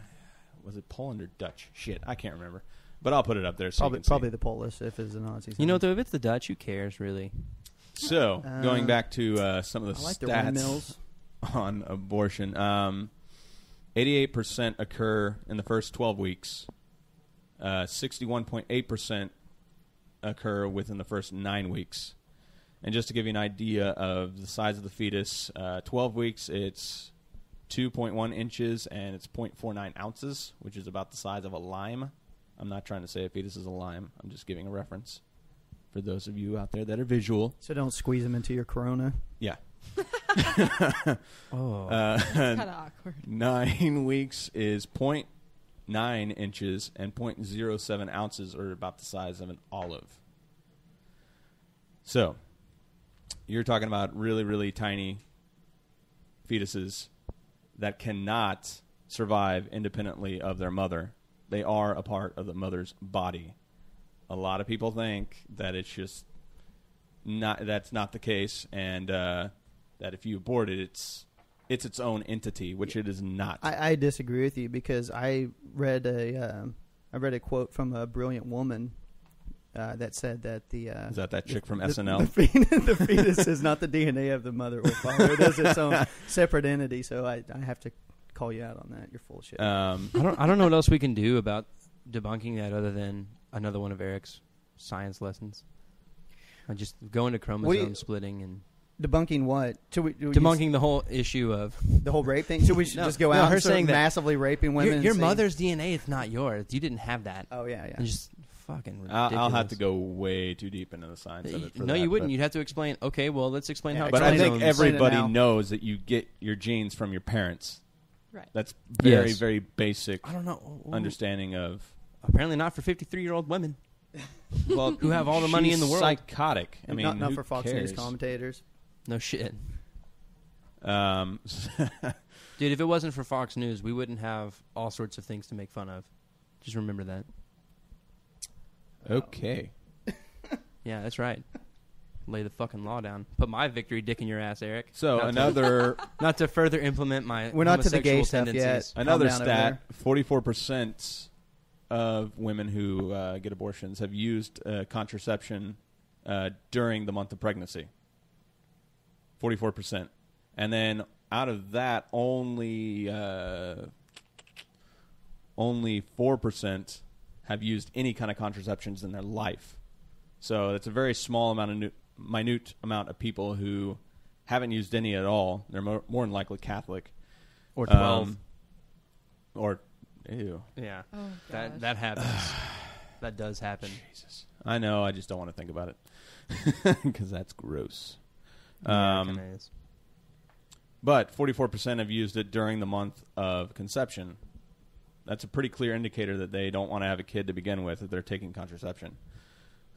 was it Poland or Dutch? Shit, I can't remember. But I'll put it up there so you can see. Probably the Polish if it's a Nazi. You know, though, if it's the Dutch, who cares, really? So, going back to some of the I like the stats windmills. on abortion, 88% occur in the first 12 weeks. 61.8% occur within the first 9 weeks. And just to give you an idea of the size of the fetus, 12 weeks, it's 2.1 inches and it's 0.49 ounces, which is about the size of a lime. I'm not trying to say a fetus is a lime. I'm just giving a reference for those of you out there that are visual. So don't squeeze them into your Corona. Yeah. Oh. It's kind of awkward. 9 weeks is 0.9 inches and 0.07 ounces, or about the size of an olive. So, you're talking about really, really tiny fetuses that cannot survive independently of their mother. They are a part of the mother's body. A lot of people think that it's just not. That's not the case, and that if you abort it, it's its own entity, which it is not. I disagree with you because I read a quote from a brilliant woman that said that Is that chick from the SNL? The fetus is not the DNA of the mother or father. It is its own separate entity. So I have to call you out on that. You're full of shit. I don't know what else we can do about debunking that other than another one of Eric's science lessons. Just go into chromosome splitting and Debunking what? debunking the whole issue of the whole rape thing. So we should No, just go no, out her and start saying that massively raping women. your and mother's DNA is not yours. You didn't have that. Oh yeah, yeah. And just fucking ridiculous. I'll have to go way too deep into the science of it. For No, that, you wouldn't. but- You'd have to explain. Okay, well, let's explain Yeah, how. But I think chromosomes- Explain it everybody now. knows that you get your genes from your parents. Right. That's very, Yes. very basic I don't know. understanding of. Apparently not for 53-year-old women Well, who have all the money in the she's world. Psychotic. I mean, not who for Fox cares? News commentators. No shit. Um, Dude, if it wasn't for Fox News, we wouldn't have all sorts of things to make fun of. Just remember that. okay. Yeah, that's right. Lay the fucking law down. Put my victory dick in your ass, Eric. So Not to- another Not to further implement my We're not to the homosexual gay stuff tendencies. yet. another Calm down over stat: 44% of women who get abortions have used contraception during the month of pregnancy. 44%, and then out of that, only 4% have used any kind of contraceptions in their life. So it's a very small amount, minute amount of people who haven't used any at all. They're more than likely Catholic. Or 12. Or, ew. Yeah. Oh, that happens. That does happen. Jesus. I know, I just don't want to think about it. Because that's gross. Yeah, it kinda is. But 44% have used it during the month of conception. That's a pretty clear indicator that they don't want to have a kid to begin with if they're taking contraception.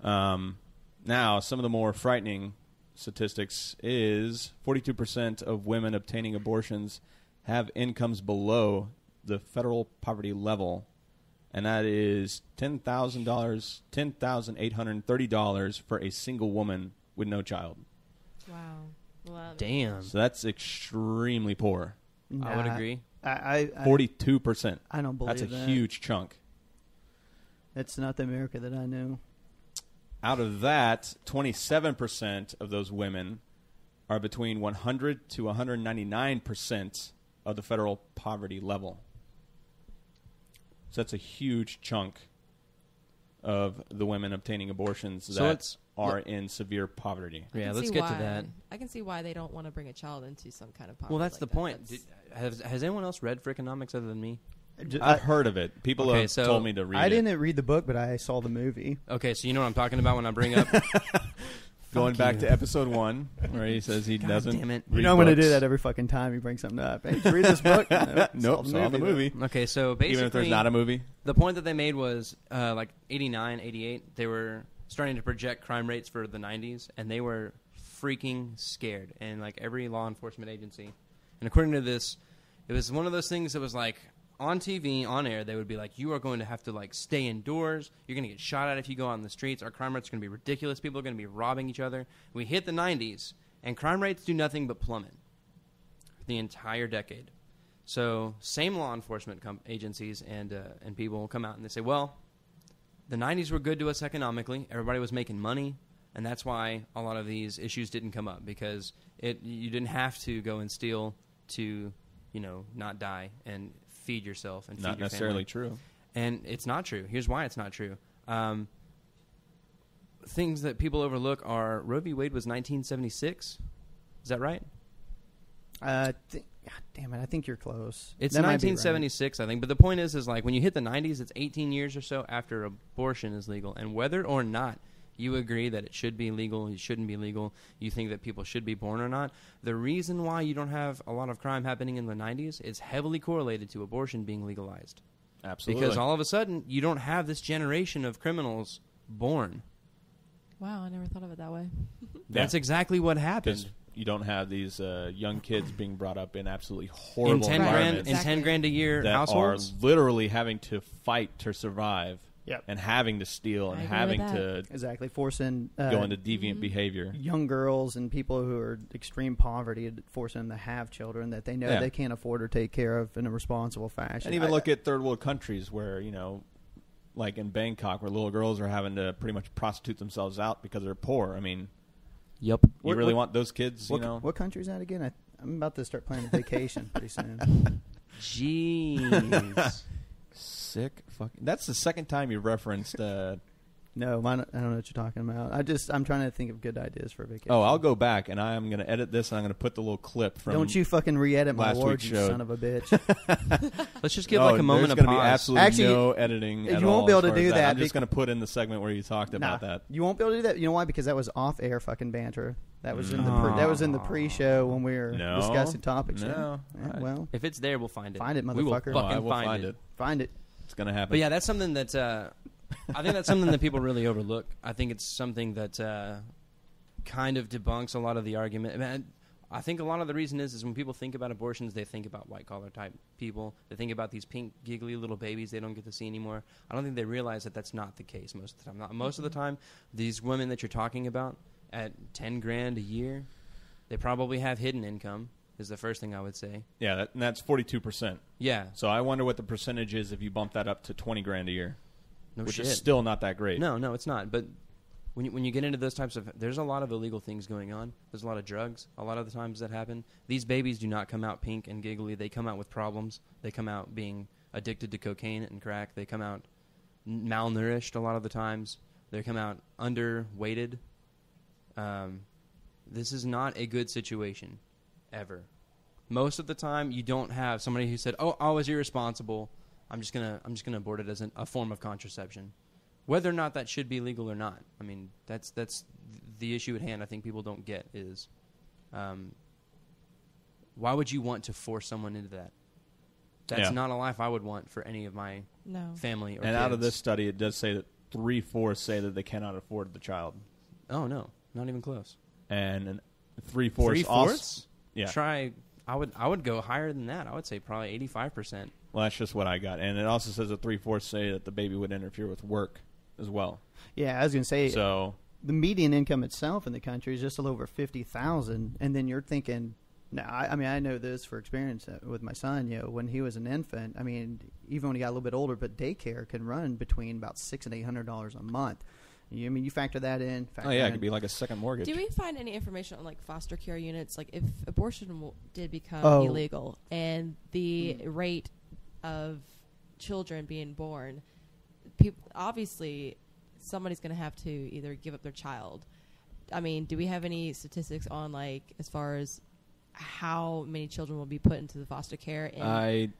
Now, some of the more frightening statistics is 42% of women obtaining abortions have incomes below the federal poverty level, and that is $10,830 for a single woman with no child. Wow. Well, Damn. So that's extremely poor. I would agree. 42%. I don't believe That's a that. huge chunk. That's not the America that I know. Out of that, 27% of those women are between 100 to 199% of the federal poverty level. So that's a huge chunk of the women obtaining abortions that are in severe poverty. Yeah, I can let's see get why. to that. I can see why they don't want to bring a child into some kind of poverty. Well, that's like the that. point. That's- Has anyone else read Frickonomics other than me? I've heard of it. People Okay, have so told me to read I it. didn't read the book, but I saw the movie. Okay, so you know what I'm talking about when I bring up. Going Fuck back you. to episode 1, where he says he God doesn't damn it. read You know I'm going to books. do that every fucking time you bring something up. Hey, did you read this book? Nope, saw the movie. Okay, so basically, Even if there's not a movie. the point that they made was like 89, 88, they were starting to project crime rates for the 90s, and they were freaking scared. And like every law enforcement agency, and according to this, it was one of those things that was like on TV, on air, they would be like, you are going to have to like stay indoors. You're going to get shot at if you go out in the streets. Our crime rates are going to be ridiculous. People are going to be robbing each other. We hit the 90s, and crime rates do nothing but plummet for the entire decade. So same law enforcement agencies and people will come out and they say, well, the 90s were good to us economically. Everybody was making money, and that's why a lot of these issues didn't come up, because you didn't have to go and steal to, not die and feed yourself and feed Not your necessarily family. true. And it's not true. Here's why it's not true. Things that people overlook are Roe v. Wade was 1976. Is that right? God damn it, I think you're close. It's That might be right. 1976, I think. But the point is like when you hit the 90s, it's 18 years or so after abortion is legal. And whether or not you agree that it should be legal, it shouldn't be legal, you think that people should be born or not, the reason why you don't have a lot of crime happening in the 90s is heavily correlated to abortion being legalized. Absolutely. Because all of a sudden, you don't have this generation of criminals born. Wow, I never thought of it that way. That's exactly what happened. Because you don't have these young kids being brought up in absolutely horrible In 10 environments grand, in 10 grand a year that households. are literally having to fight to survive. Yep. And having to steal and I agree having with to Exactly. Forcing go into deviant behavior. young girls and people who are extreme poverty, forcing them to have children that they know Yeah. they can't afford or take care of in a responsible fashion. And even look at third world countries where, like in Bangkok, where little girls are having to pretty much prostitute themselves out because they're poor. I mean, Yep. you What- really what- want those kids, What country is that again? I'm about to start planning a vacation pretty soon. Jeez. sick fucking. That's the second time you referenced. No, I don't know what you're talking about. I'm trying to think of good ideas for a vacation. Oh, I'll go back and I am going to edit this and I'm going to put the little clip from. Don't you fucking re-edit my last words, week's you show. son of a bitch. Let's just give No, like a moment there's of gonna be pause. absolutely Actually, no editing. you At won't all be able as to far as do that. that I'm just bec- going to put in the segment where you talked about Nah, that. you won't be able to do that. You know why? Because that was off-air fucking banter. That was in the Mm. that was in the pre-show when we were No. discussing topics. No. Yeah, well, If it's there, we'll find it. Find it, We will motherfucker. Oh, fucking I will find it. find it. It's going to happen. But yeah, that's something that I think that's something that people really overlook. I think it's something that kind of debunks a lot of the argument. I think a lot of the reason is when people think about abortions, they think about white-collar type people. They think about these pink, giggly little babies they don't get to see anymore. I don't think they realize that that's not the case most of the time. Most of the time, these women that you're talking about at 10 grand a year, they probably have hidden income, is the first thing I would say. Yeah, and that's 42%. Yeah. So I wonder what the percentage is if you bump that up to 20 grand a year, No which shit. is still not that great. No, it's not. But when you get into those types of, there's a lot of illegal things going on. There's a lot of drugs. A lot of the times that happen. These babies do not come out pink and giggly. They come out with problems. They come out being addicted to cocaine and crack. They come out malnourished a lot of the times. They come out underweighted. This is not a good situation, ever. Most of the time, you don't have somebody who said, "Oh, I was irresponsible. I'm just gonna abort it as a form of contraception." Whether or not that should be legal or not, I mean, that's the issue at hand. I think people don't get is, why would you want to force someone into that? That's not a life I would want for any of my family or And kids. out of this study, it does say that 3/4 say that they cannot afford the child. Oh no, not even close. And 3/4 3/4? Yeah. I would go higher than that. I would say probably 85%. Well, that's just what I got. And it also says that 3/4 say that the baby would interfere with work as well. Yeah, I was going to say, So the median income itself in the country is just a little over 50,000, and then you're thinking, now, I mean, I know this for experience with my son. You know, when he was an infant, I mean, even when he got a little bit older, but daycare can run between about $600 and $800 a month. I mean, you factor that in. it could be like a second mortgage. Do we find any information on like foster care units, like if abortion did become illegal and the rate of children being born, obviously somebody's going to have to either give up their child. I mean, do we have any statistics on like as far as how many children will be put into the foster care? And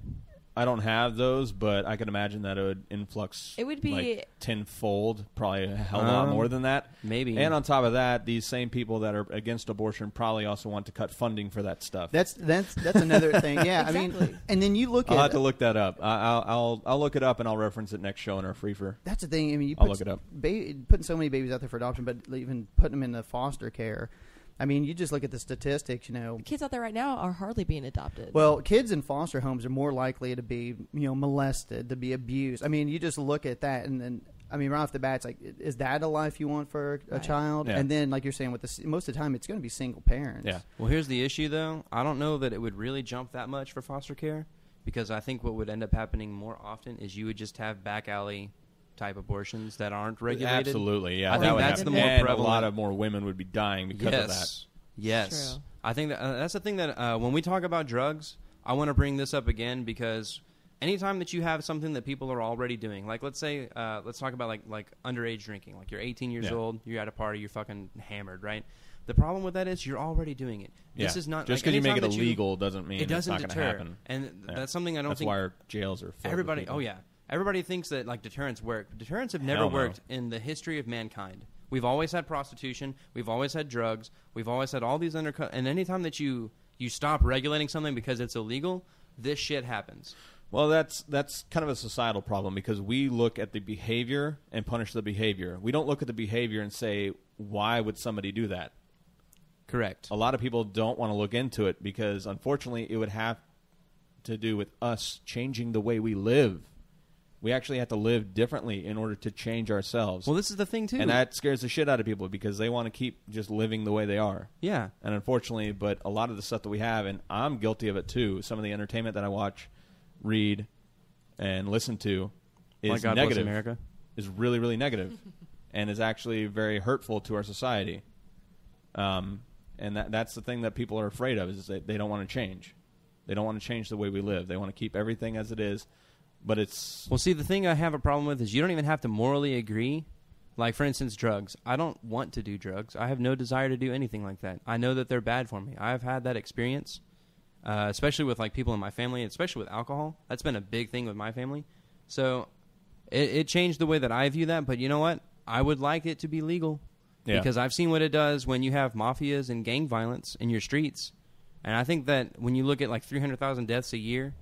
I don't have those, but I can imagine that it would influx. It would be like tenfold, probably a hell of a lot more than that. Maybe. And on top of that, these same people that are against abortion probably also want to cut funding for that stuff. That's another thing. Yeah, Exactly. I mean, and then you look I'll at have to look that up. I'll look it up and I'll reference it next show in our Freefer. that's the thing. I mean, I'll look it up. Putting so many babies out there for adoption, but even putting them in the foster care. I mean, you just look at the statistics, you know. kids out there right now are hardly being adopted. Well, kids in foster homes are more likely to be, molested, to be abused. I mean, you just look at that, and then, I mean, right off the bat, it's like, is that a life you want for a child? Yeah. And then, like you're saying, most of the time, it's going to be single parents. Yeah. Well, here's the issue, though. I don't know that it would really jump that much for foster care, because I think what would end up happening more often is you would just have back alley type abortions that aren't regulated. Absolutely, yeah. I think that would that's happen. the more and prevalent. a lot of more women would be dying because of that. Yes. True. I think that's the thing that when we talk about drugs, I want to bring this up again because anytime that you have something that people are already doing, like let's say, let's talk about like underage drinking. Like you're 18 years old, you're at a party, you're fucking hammered, right? The problem with that is you're already doing it. This is not just like, because you make it anytime that illegal doesn't mean it doesn't it's not deter. going to happen. And Yeah. that's something I don't That's think why our jails are filled everybody. with people. Oh yeah, everybody thinks that like deterrents work. Deterrents have never Hell no. worked in the history of mankind. We've always had prostitution. We've always had drugs. We've always had all these undercut. And anytime that you stop regulating something because it's illegal, this shit happens. Well, that's kind of a societal problem because we look at the behavior and punish the behavior. We don't look at the behavior and say, why would somebody do that? Correct. A lot of people don't want to look into it because, unfortunately, it would have to do with us changing the way we live. We actually have to live differently in order to change ourselves. Well, this is the thing, too. And that scares the shit out of people because they want to keep just living the way they are. Yeah. And unfortunately, but a lot of the stuff that we have, and I'm guilty of it too, some of the entertainment that I watch, read, and listen to is My God bless negative. America. Is really, really negative and is actually very hurtful to our society. And that's the thing that people are afraid of is that they don't want to change. They don't want to change the way we live. They want to keep everything as it is. But it's... Well, see, the thing I have a problem with is you don't even have to morally agree. Like, for instance, drugs. I don't want to do drugs. I have no desire to do anything like that. I know that they're bad for me. I've had that experience, especially with, like, people in my family, especially with alcohol. That's been a big thing with my family. So it changed the way that I view that. But you know what? I would like it to be legal. Yeah. Because I've seen what it does when you have mafias and gang violence in your streets. And I think that when you look at, like, 300,000 deaths a year...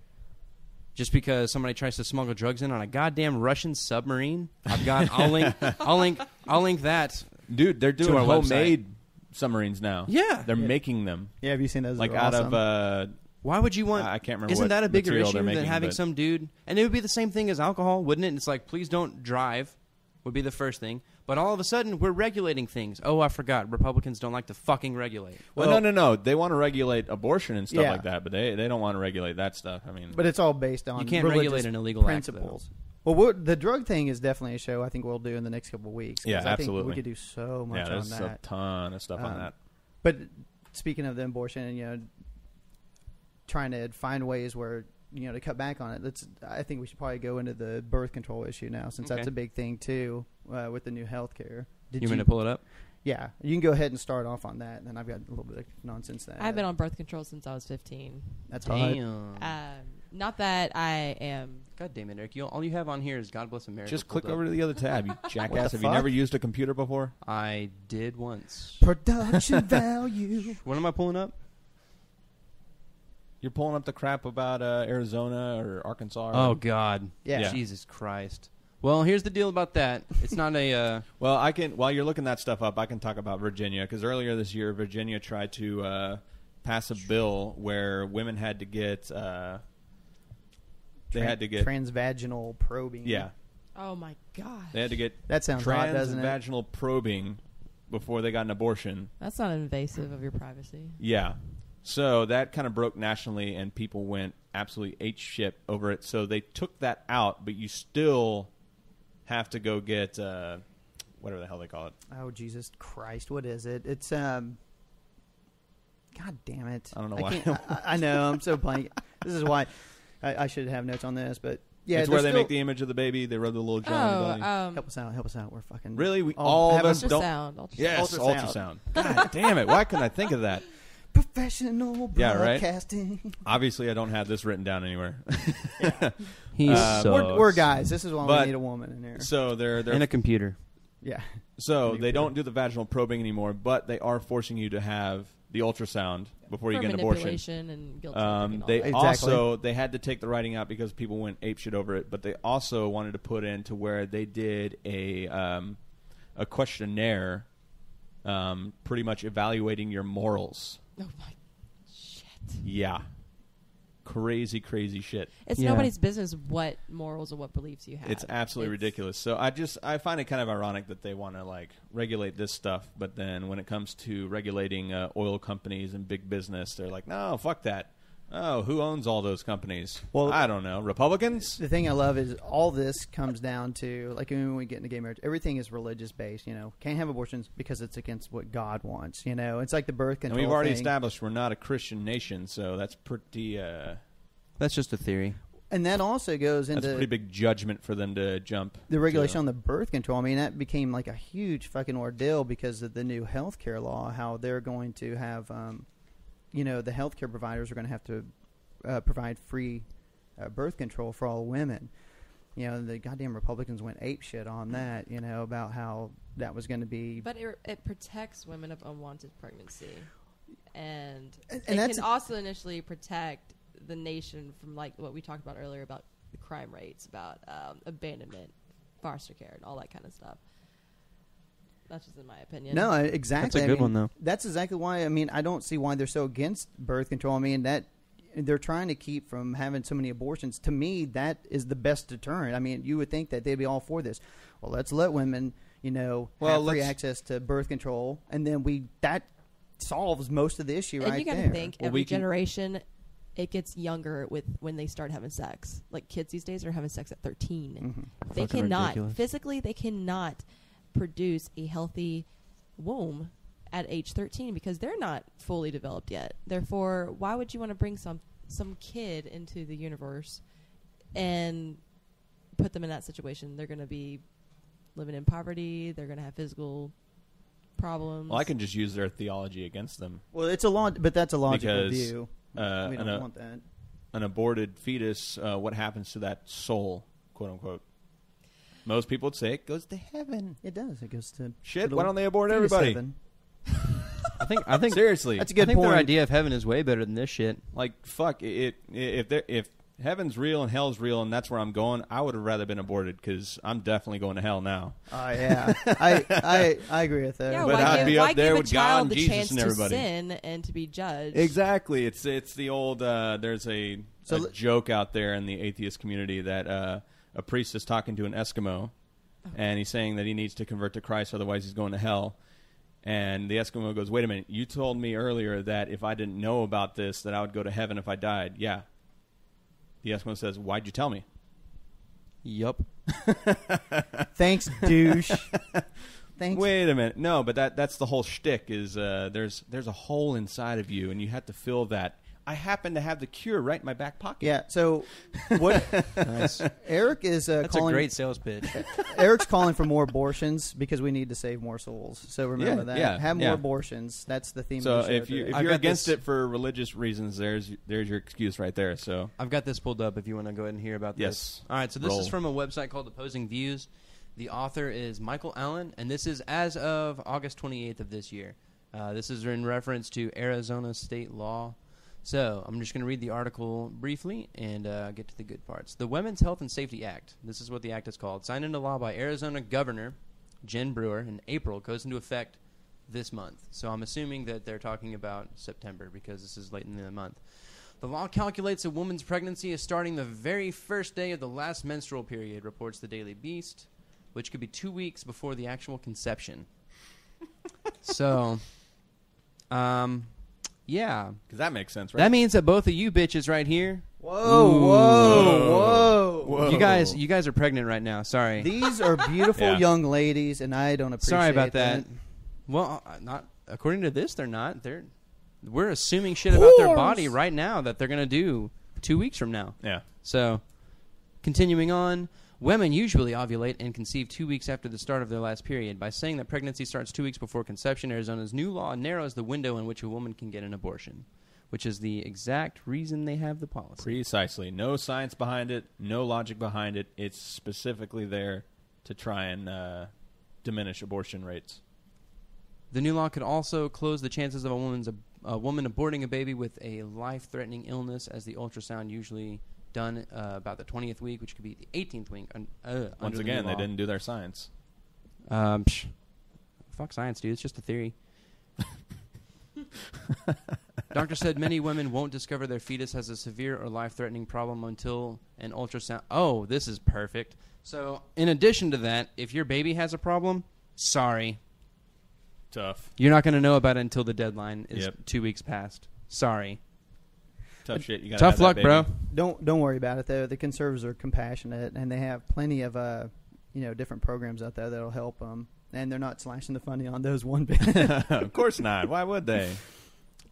Just because somebody tries to smuggle drugs in on a goddamn Russian submarine, I'll link that. Dude, they're doing our homemade submarines now. Yeah. They're making them. Yeah, have you seen those? Like They're out awesome. of... Why would you want? I can't remember. Isn't what that a bigger material issue they're than making, having but- some dude? And it would be the same thing as alcohol, wouldn't it? It's like, please don't drive. Would be the first thing. But all of a sudden, we're regulating things. Oh, I forgot. Republicans don't like to fucking regulate. Well, no. They want to regulate abortion and stuff Yeah. like that, but they don't want to regulate that stuff. I mean, But it's all based on You can't religious regulate an illegal act, principles. Well, the drug thing is definitely a show I think we'll do in the next couple of weeks. 'Cause Yeah, I think absolutely. we could do so much Yeah, on there's that. a ton of stuff on that. But speaking of the abortion and, trying to find ways where, to cut back on it, I think we should probably go into the birth control issue now, since Okay. that's a big thing too, with the new health care. You want me to pull it up? Yeah, you can go ahead and start off on that, and then I've got a little bit of nonsense that I've been on birth control since I was 15. That's hot. Damn. Not that I am. God damn it, Eric. All you have on here is God Bless America. Just pulled click up. over to the other tab, you jackass. Have you fuck? never used a computer before? I did once. Production value. What am I pulling up? You're pulling up the crap about Arizona or Arkansas. Oh, God. Yeah. Jesus Christ. Well, here's the deal about that. It's not a... Well, I can. While you're looking that stuff up, I can talk about Virginia, because earlier this year, Virginia tried to pass a bill where women had to get. They had to get transvaginal probing. Yeah, Oh my god. they had to get That sounds hot, doesn't it? transvaginal probing before they got an abortion. That's not invasive of your privacy. Yeah, so that kind of broke nationally, and people went absolutely ate shit over it. So they took that out, but you still have to go get whatever the hell they call it. Oh, Jesus Christ. What is it? It's, God damn it. I don't know I why. can't- I know. I'm so blank. This is why I should have notes on this, but yeah. It's where they there's make the image of the baby. They rub the little jar on the belly. Help us out. Help us out. We're fucking. Really? We Oh, all of have us a- don't. Ultrasound. Yes, Ultrasound. ultrasound. God damn it. Why couldn't I think of that? Professional Yeah, right? broadcasting. Obviously, I don't have this written down anywhere. He sucks. We're guys. This is why But- we need a woman in here. So they're And a computer. Yeah. so Pretty they cool. don't do the vaginal probing anymore, but they are forcing you to have the ultrasound before you For get an abortion. manipulation and guilt tripping and all They that. Exactly. also they had to take the writing out because people went apeshit over it, but they also wanted to put in to where they did a questionnaire, pretty much evaluating your morals. Oh my shit. Yeah, crazy shit. It's Yeah. nobody's business what morals or what beliefs you have. It's absolutely ridiculous. So I find it kind of ironic that they want to like regulate this stuff, but then when it comes to regulating oil companies and big business, they're like, no, fuck that. Oh, who owns all those companies? Well, I don't know. Republicans? The thing I love is all this comes down to, like, when we get into gay marriage, everything is religious based. Can't have abortions because it's against what God wants. It's like the birth And control. we've already thing. established we're not a Christian nation, so that's pretty. That's just a theory. And that also goes That's a into pretty big judgment for them to jump. the regulation to. on the birth control. I mean, that became like a huge fucking ordeal because of the new health care law, how they're going to have, the health care providers are going to have to provide free birth control for all women. The goddamn Republicans went ape shit on that, about how that was going to be. But it protects women of unwanted pregnancy, and And it that's- can also initially protect the nation from like what we talked about earlier about the crime rates, about abandonment, foster care, and all that kind of stuff. That's just in my opinion. No, exactly. That's a good one, though. That's exactly why. I mean, I don't see why they're so against birth control. I mean, that they're trying to keep from having so many abortions. To me, that is the best deterrent. I mean, you would think that they'd be all for this. Well, let's let women, have free access to birth control, and then that solves most of the issue and right you got there. to think every generation, it gets younger with when they start having sex. Like kids these days are having sex at 13. Mm-hmm. They Fucking cannot ridiculous. physically. They cannot produce a healthy womb at age 13 because they're not fully developed yet. Therefore, why would you want to bring some kid into the universe and put them in that situation? They're going to be living in poverty. They're going to have physical problems. Well, I can just use their theology against them. Well, it's a but that's a logical Because, view. We don't want that. An aborted fetus, what happens to that soul, quote unquote? Most people would say it goes to heaven. It does. It goes to Shit, to why don't they abort fetus everybody? heaven. I think Seriously. That's a I good think point. their idea of heaven is way better than this shit. Like, fuck, if heaven's real and hell's real and that's where I'm going, I would have rather been aborted because I'm definitely going to hell now. Yeah, I agree with that. yeah, But I'd be why up there give a with God child and the Jesus chance and to everybody. sin and to be judged? Exactly. It's the old, there's a So joke out there in the atheist community that a priest is talking to an Eskimo and he's saying that he needs to convert to Christ, otherwise he's going to hell. And the Eskimo goes, wait a minute, you told me earlier that if I didn't know about this, that I would go to heaven if I died. Yeah. The Eskimo says, why'd you tell me? Yup. Thanks, douche. Thanks. Wait a minute. No, but that's the whole shtick is there's a hole inside of you, and you have to fill that. I happen to have the cure right in my back pocket. Yeah. So what? Nice. Eric is That's calling. a great sales pitch. Eric's calling for more abortions because we need to save more souls. So remember that. yeah, Have more yeah. abortions. That's the theme. So of the show if today. I've you're got against this- it for religious reasons, there's your excuse right there. So I've got this pulled up if you want to go ahead and hear about this. Yes. All right, so this Roll. is from a website called Opposing Views. The author is Michael Allen, and this is as of August 28th of this year. This is in reference to Arizona state law. So I'm just going to read the article briefly and get to the good parts. The Women's Health and Safety Act, this is what the act is called, signed into law by Arizona Governor Jen Brewer in April, goes into effect this month. So I'm assuming that they're talking about September because this is late in the month. The law calculates a woman's pregnancy as starting the very first day of the last menstrual period, reports the Daily Beast, which could be 2 weeks before the actual conception. So, yeah. because that makes sense, right? That means that both of you bitches right here, Whoa. you guys are pregnant right now. Sorry. These are beautiful Yeah. young ladies, and I don't appreciate Sorry about that. Well, not according to this, they're not. We're assuming shit about their body right now that they're going to do 2 weeks from now. Yeah. So, continuing on, women usually ovulate and conceive 2 weeks after the start of their last period. By saying that pregnancy starts 2 weeks before conception, Arizona's new law narrows the window in which a woman can get an abortion, which is the exact reason they have the policy. Precisely. No science behind it. No logic behind it. It's specifically there to try and diminish abortion rates. The new law could also close the chances of a woman aborting a baby with a life-threatening illness, as the ultrasound usually done about the 20th week, which could be the 18th week. Once again, they didn't do their science. Fuck science, dude. It's just a theory. Doctor said many women won't discover their fetus has a severe or life-threatening problem until an ultrasound. Oh, this is perfect. So, in addition to that, if your baby has a problem, sorry. Tough. You're not going to know about it until the deadline is Yep. 2 weeks past. Sorry. Tough shit. You gotta Tough have that luck, baby. bro. Don't worry about it though. The conservatives are compassionate, and they have plenty of different programs out there that'll help them. And they're not slashing the funding on those one bit. Of course not. Why would they?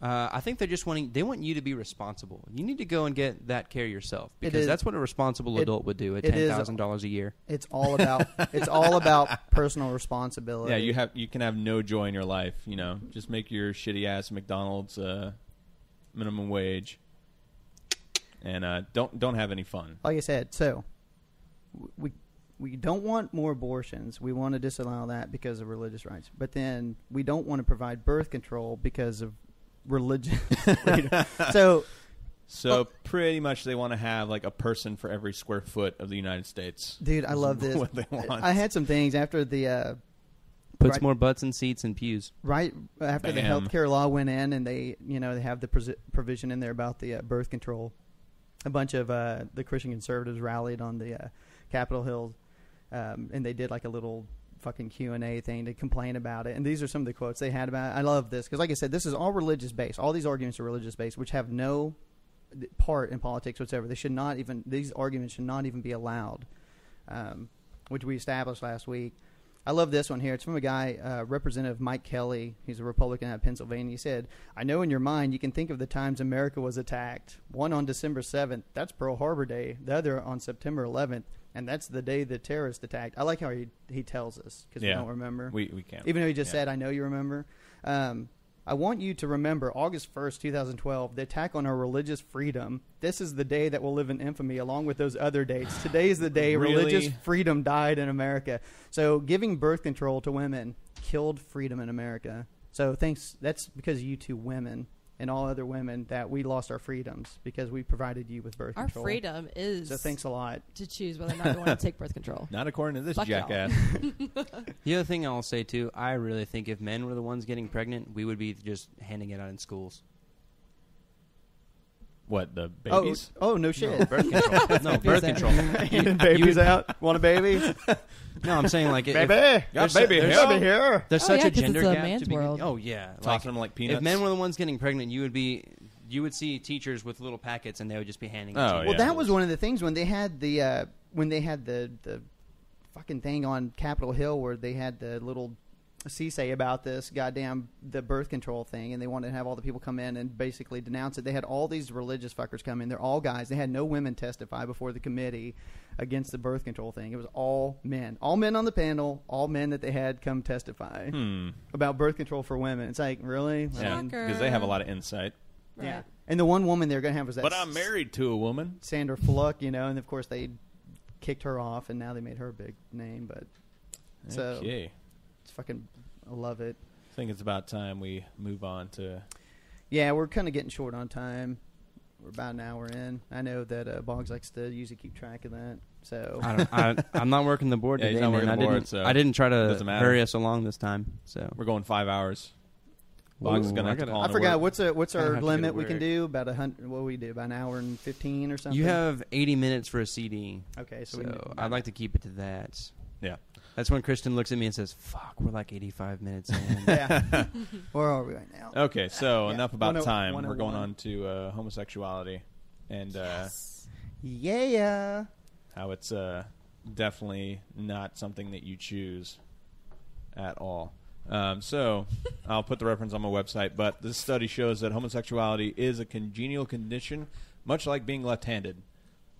I think they're just they want you to be responsible. You need to go and get that care yourself, because is- that's what a responsible adult would do at it is- $10,000 a year. It's all about personal responsibility. Yeah, you can have no joy in your life. You know, just make your shitty ass McDonald's minimum wage, and don't have any fun. Like I said, so we don't want more abortions. We want to disallow that because of religious rights. But then we don't want to provide birth control because of religion. So Pretty much they want to have like a person for every square foot of the United States. dude, I love this. What they want. I had some things after the Puts Right. more butts in seats and pews. right after the Bam. healthcare law went in, and they have the provision in there about the birth control. A bunch of the Christian conservatives rallied on the Capitol Hill, and they did like a little fucking Q&A thing to complain about it. And these are some of the quotes they had about it. I love this because, like I said, this is all religious based. All these arguments are religious based, which have no part in politics whatsoever. These arguments should not even be allowed, which we established last week. I love this one here. It's from a guy, Representative Mike Kelly. He's a Republican out of Pennsylvania. He said, "I know in your mind you can think of the times America was attacked. One on December 7th. That's Pearl Harbor Day. The other on September 11th. And that's the day the terrorists attacked." I like how he tells us because we don't remember. We can't. Even though he just said, "I know you remember." I want you to remember August 1st, 2012, the attack on our religious freedom. This is the day that will live in infamy along with those other dates. Today is the day Really? religious freedom died in America. So giving birth control to women killed freedom in America. So thanks. That's because of you two women and all other women that we lost our freedoms because we provided you with birth Our control. freedom is So thanks a lot. to choose whether or not you want to take birth control. Not according to this Fuck y'all. jackass. The other thing I'll say, too, I really think if men were the ones getting pregnant, we would be just handing it out in schools. What, the babies? Oh, no shit. No, birth control. No, birth control. Handing babies out. Want a baby? No, I'm saying like... Baby. There's Got baby there's- here. Baby here. There's Oh, such yeah, a 'cause gender it's a gap man's to be... world. Oh, yeah. Tossing them like peanuts. If men were the ones getting pregnant, you would be you would see teachers with little packets, and they would just be handing. Oh, it to yeah. you. Well, that was one of the things when they had the fucking thing on Capitol Hill where they had the little say about this the birth control thing, and they wanted to have all the people come in and basically denounce it. They had all these religious fuckers come in. They're all guys. They had no women testify before the committee against the birth control thing. It was all men on the panel, all men that they had come testify about birth control for women. It's like, really? Yeah, because they have a lot of insight. Right. Yeah. And the one woman they're going to have was that. But I'm married to a woman. Sandra Fluck, and of course they kicked her off, and now they made her a big name. But so Okay. it's fucking, I love it. I think it's about time we move on to... Yeah, we're kind of getting short on time. We're about an hour in. I know that Boggs likes to usually keep track of that. So I'm not working the board Yeah, today, he's not man. working the board, so I didn't try to doesn't matter. hurry us along this time. So We're going 5 hours. Boggs is going to have to call I into forgot work. what's Gonna our have to limit go to we can work. do. About 100. What do we do? About an hour and 15 or something. you have 80 minutes for a CD. Okay, so, So I'd like to keep it to that. Yeah. That's when Kristen looks at me and says, "Fuck, we're like 85 minutes in." Yeah. Where are we right now? Okay, so Yeah. enough about 10- time. We're going 101. on to homosexuality and Yeah. how it's definitely not something that you choose at all. So I'll put the reference on my website, but this study shows that homosexuality is a congenial condition, much like being left-handed.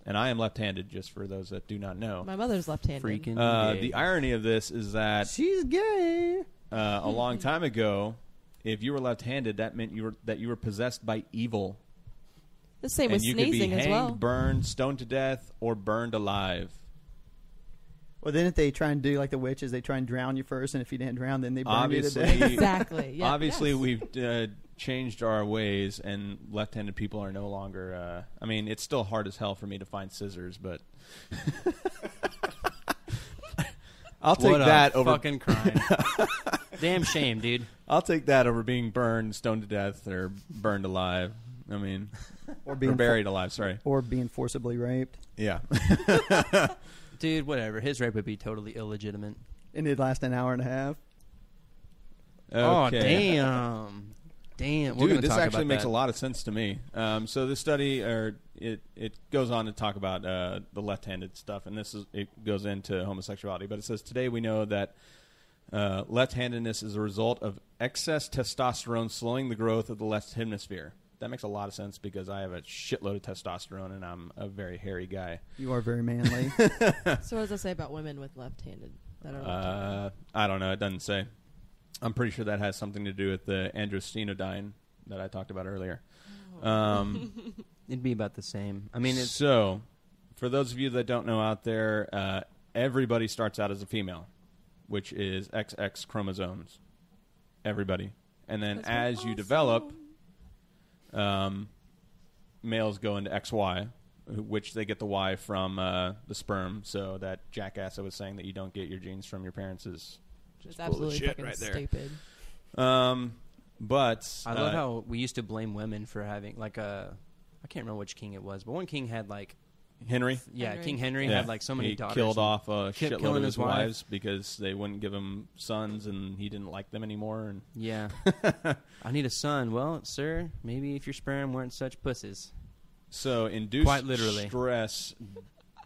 And I am left-handed, just for those that do not know. My mother's left-handed. Freaking gay. The irony of this is that She's gay. a long time ago, if you were left-handed, that meant you were possessed by evil. The same And with you could be sneezing hanged, as well. burned, stoned to death, or burned alive. Well, then if they try and do like the witches, they try and drown you first, and if you didn't drown, then they burn you to Obviously, death. Exactly. Yeah. obviously, Yes. we've changed our ways, and left-handed people are no longer. I mean, it's still hard as hell for me to find scissors, but I'll take What that a over. fucking crime. Damn shame, dude. I'll take that over being burned, stoned to death, or burned alive. I mean, or or being buried alive. Sorry. or being forcibly raped, Yeah. Dude, whatever. His rape would be totally illegitimate. and it'd last an hour and a half. Oh, Okay. damn. Damn. We're Dude, gonna this talk actually about makes that. a lot of sense to me. So this study, it goes on to talk about the left-handed stuff, and it goes into homosexuality. But it says today we know that left-handedness is a result of excess testosterone slowing the growth of the left hemisphere. That makes a lot of sense because I have a shitload of testosterone, and I'm a very hairy guy. You are very manly. So what does that say about women with left-handed? That are left-handed? I don't know. It doesn't say. I'm pretty sure that has something to do with the androstenedione that I talked about earlier. It'd be about the same. I mean, it's So, for those of you that don't know out there, everybody starts out as a female, which is XX chromosomes. Everybody. And then That's as you awesome. develop, males go into XY, which they get the Y from the sperm. So that jackass I was saying that you don't get your genes from your parents is just It's full of absolutely shit fucking right there. stupid. But I love how we used to blame women for having like a. I can't remember which king it was, but one king had like. Henry. Yeah, Henry. King Henry Yeah. had like so many he daughters. killed and off a kept shitload killing of his his wife. wives because they wouldn't give him sons, and he didn't like them anymore. And Yeah. I need a son. Well, sir, maybe if your sperm weren't such pussies. so induced Quite literally. stress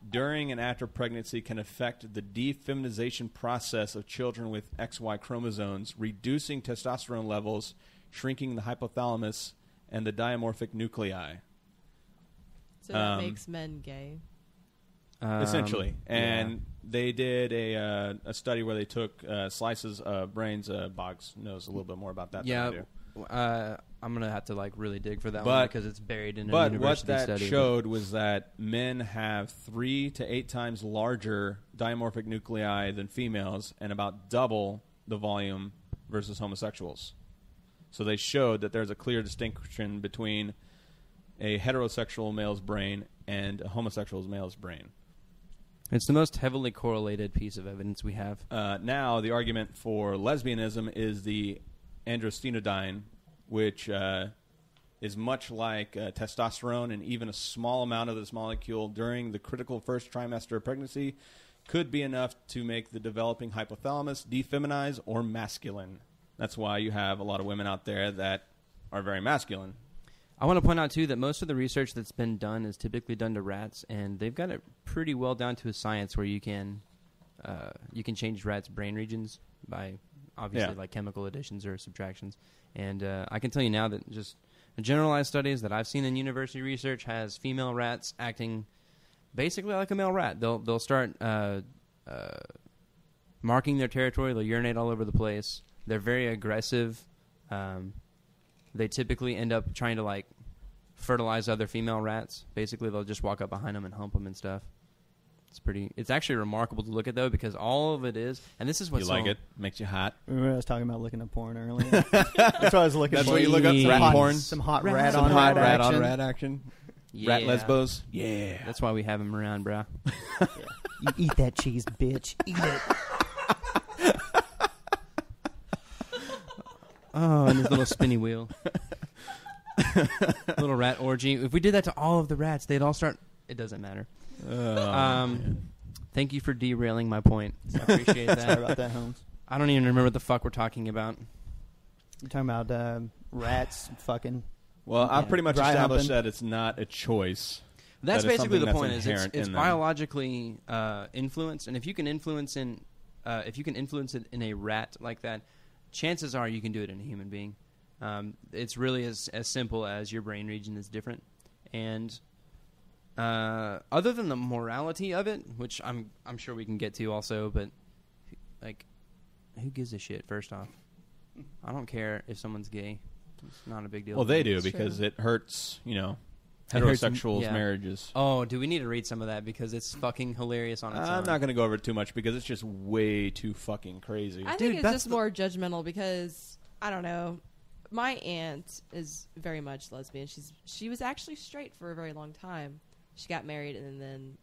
during and after pregnancy can affect the defeminization process of children with XY chromosomes, reducing testosterone levels, shrinking the hypothalamus and the dimorphic nuclei. So that Um, makes men gay. Essentially, and yeah. they did a study where they took slices of brains. Boggs knows a little bit more about that than I Yeah. do. I'm gonna have to like really dig for that one But- because it's buried in a But what university that study. showed was that men have 3 to 8 times larger dimorphic nuclei than females, and about double the volume versus homosexuals. So they showed that there's a clear distinction between a heterosexual male's brain and a homosexual male's brain. It's the most heavily correlated piece of evidence we have. Now, the argument for lesbianism is the androstenedione, which is much like testosterone, and even a small amount of this molecule during the critical first trimester of pregnancy could be enough to make the developing hypothalamus defeminize or masculine. That's why you have a lot of women out there that are very masculine. I want to point out, too, that most of the research that's been done is typically done to rats, and they've got it pretty well down to a science where you can change rats' brain regions by, obviously, like chemical additions or subtractions. And I can tell you now that just generalized studies that I've seen in university research has female rats acting basically like a male rat. They'll start marking their territory. They'll urinate all over the place. They're very aggressive. They typically end up trying to like fertilize other female rats. Basically, they'll just walk up behind them and hump them and stuff. It's actually remarkable to look at, though, because all of it is, and this is what's you like it? Makes you hot? Remember I was talking about looking at porn earlier? That's what I was looking That's for. what you look up? Rat porn? Some hot Rat- rat some on hot rat Rat action. on rat action? Yeah. Rat lesbos? Yeah. That's why we have him around, bro. You eat that cheese, bitch. Eat it. Oh, and his little spinny wheel. Little rat orgy. If we did that to all of the rats, they'd all start... It doesn't matter. Thank you for derailing my point. I appreciate that. Sorry about that, Holmes. I don't even remember what the fuck we're talking about. You're talking about rats fucking. Well, I've pretty much Dry established humping. that it's not a choice. That's That is basically the something point. that's Is inherent it's in them. biologically influenced, and if you can influence it in a rat like that, chances are you can do it in a human being. It's really as simple as your brain region is different, and other than the morality of it, which I'm sure we can get to also, but like, who gives a shit? First off, I don't care if someone's gay. It's not a big deal. Well, they do That's because true. it hurts, It hurts heterosexuals' yeah. marriages. Oh, do we need to read some of that because it's fucking hilarious on its own? I'm not going to go over it too much because it's just way too fucking crazy. I Dude, think it's that's just the- more judgmental because I don't know. My aunt is very much lesbian. She was actually straight for a very long time. She got married and then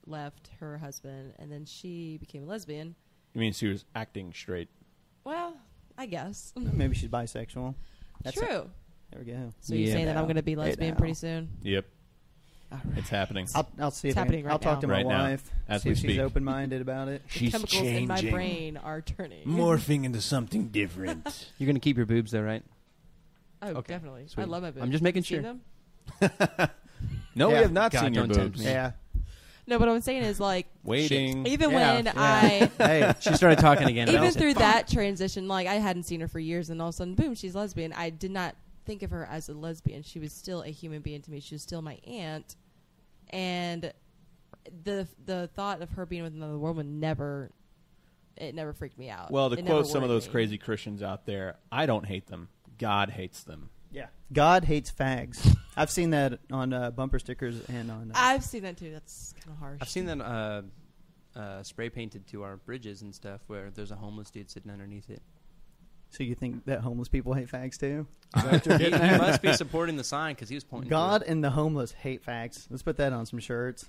left her husband, and then she became a lesbian. You mean she was acting straight? Well, I guess. Maybe she's bisexual. True. There we go. So you're Yeah. saying that I'm going to be lesbian now. pretty soon? Yep. All right. It's happening. I'll see It's if happening I'll right talk now. to my Right now, wife. as see we if she's speak. open-minded about it. She's Chemicals in my brain are turning. morphing into something different. You're gonna keep your boobs though, right? Oh, Okay, definitely. sweet. I love my boobs. I'm just making Seen sure. them? No, we Yeah. have not God, seen your don't tempt boobs. me. Yeah. No, but what I'm saying is like Waiting. even Yeah, when yeah. I Hey, She started talking again. and I even was like, through that transition, like I hadn't seen her for years, and all of a sudden, boom, she's lesbian. I did not think of her as a lesbian. She was still a human being to me. She was still my aunt, and the thought of her being with another woman never freaked me out. Well, to It never quote some of worried those me. crazy Christians out there, I don't hate them. God hates them. yeah. God hates fags. I've seen that on bumper stickers and on. I've seen that too. That's kind of harsh. I've seen that spray painted to our bridges and stuff, where there's a homeless dude sitting underneath it. So you think that homeless people hate fags too? He must be supporting the sign because he was pointing. God to it. and the homeless hate fags. Let's put that on some shirts.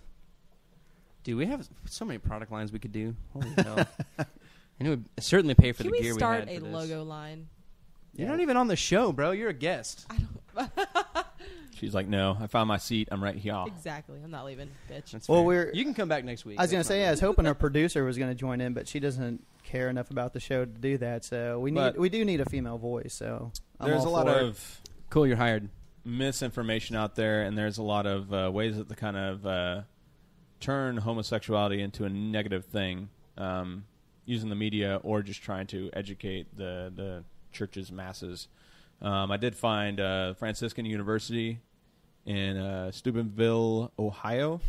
Dude, we have so many product lines we could do. Holy hell! And it would certainly pay for Can the we gear start we a had for this. logo line? You're not even on the show, bro. You're a guest. I don't. She's like, no, I found my seat. I'm right here. Exactly. I'm not leaving, bitch. That's Well, fair. You can come back next week. I was going That's to say, not- I was hoping our producer was going to join in, but she doesn't care enough about the show to do that. So we But- do need a female voice. So I'm There's all a lot for it. of Cool, you're hired. misinformation out there, and there's a lot of ways that they kind of turn homosexuality into a negative thing, using the media or just trying to educate the church's masses. I did find Franciscan University in Steubenville, Ohio.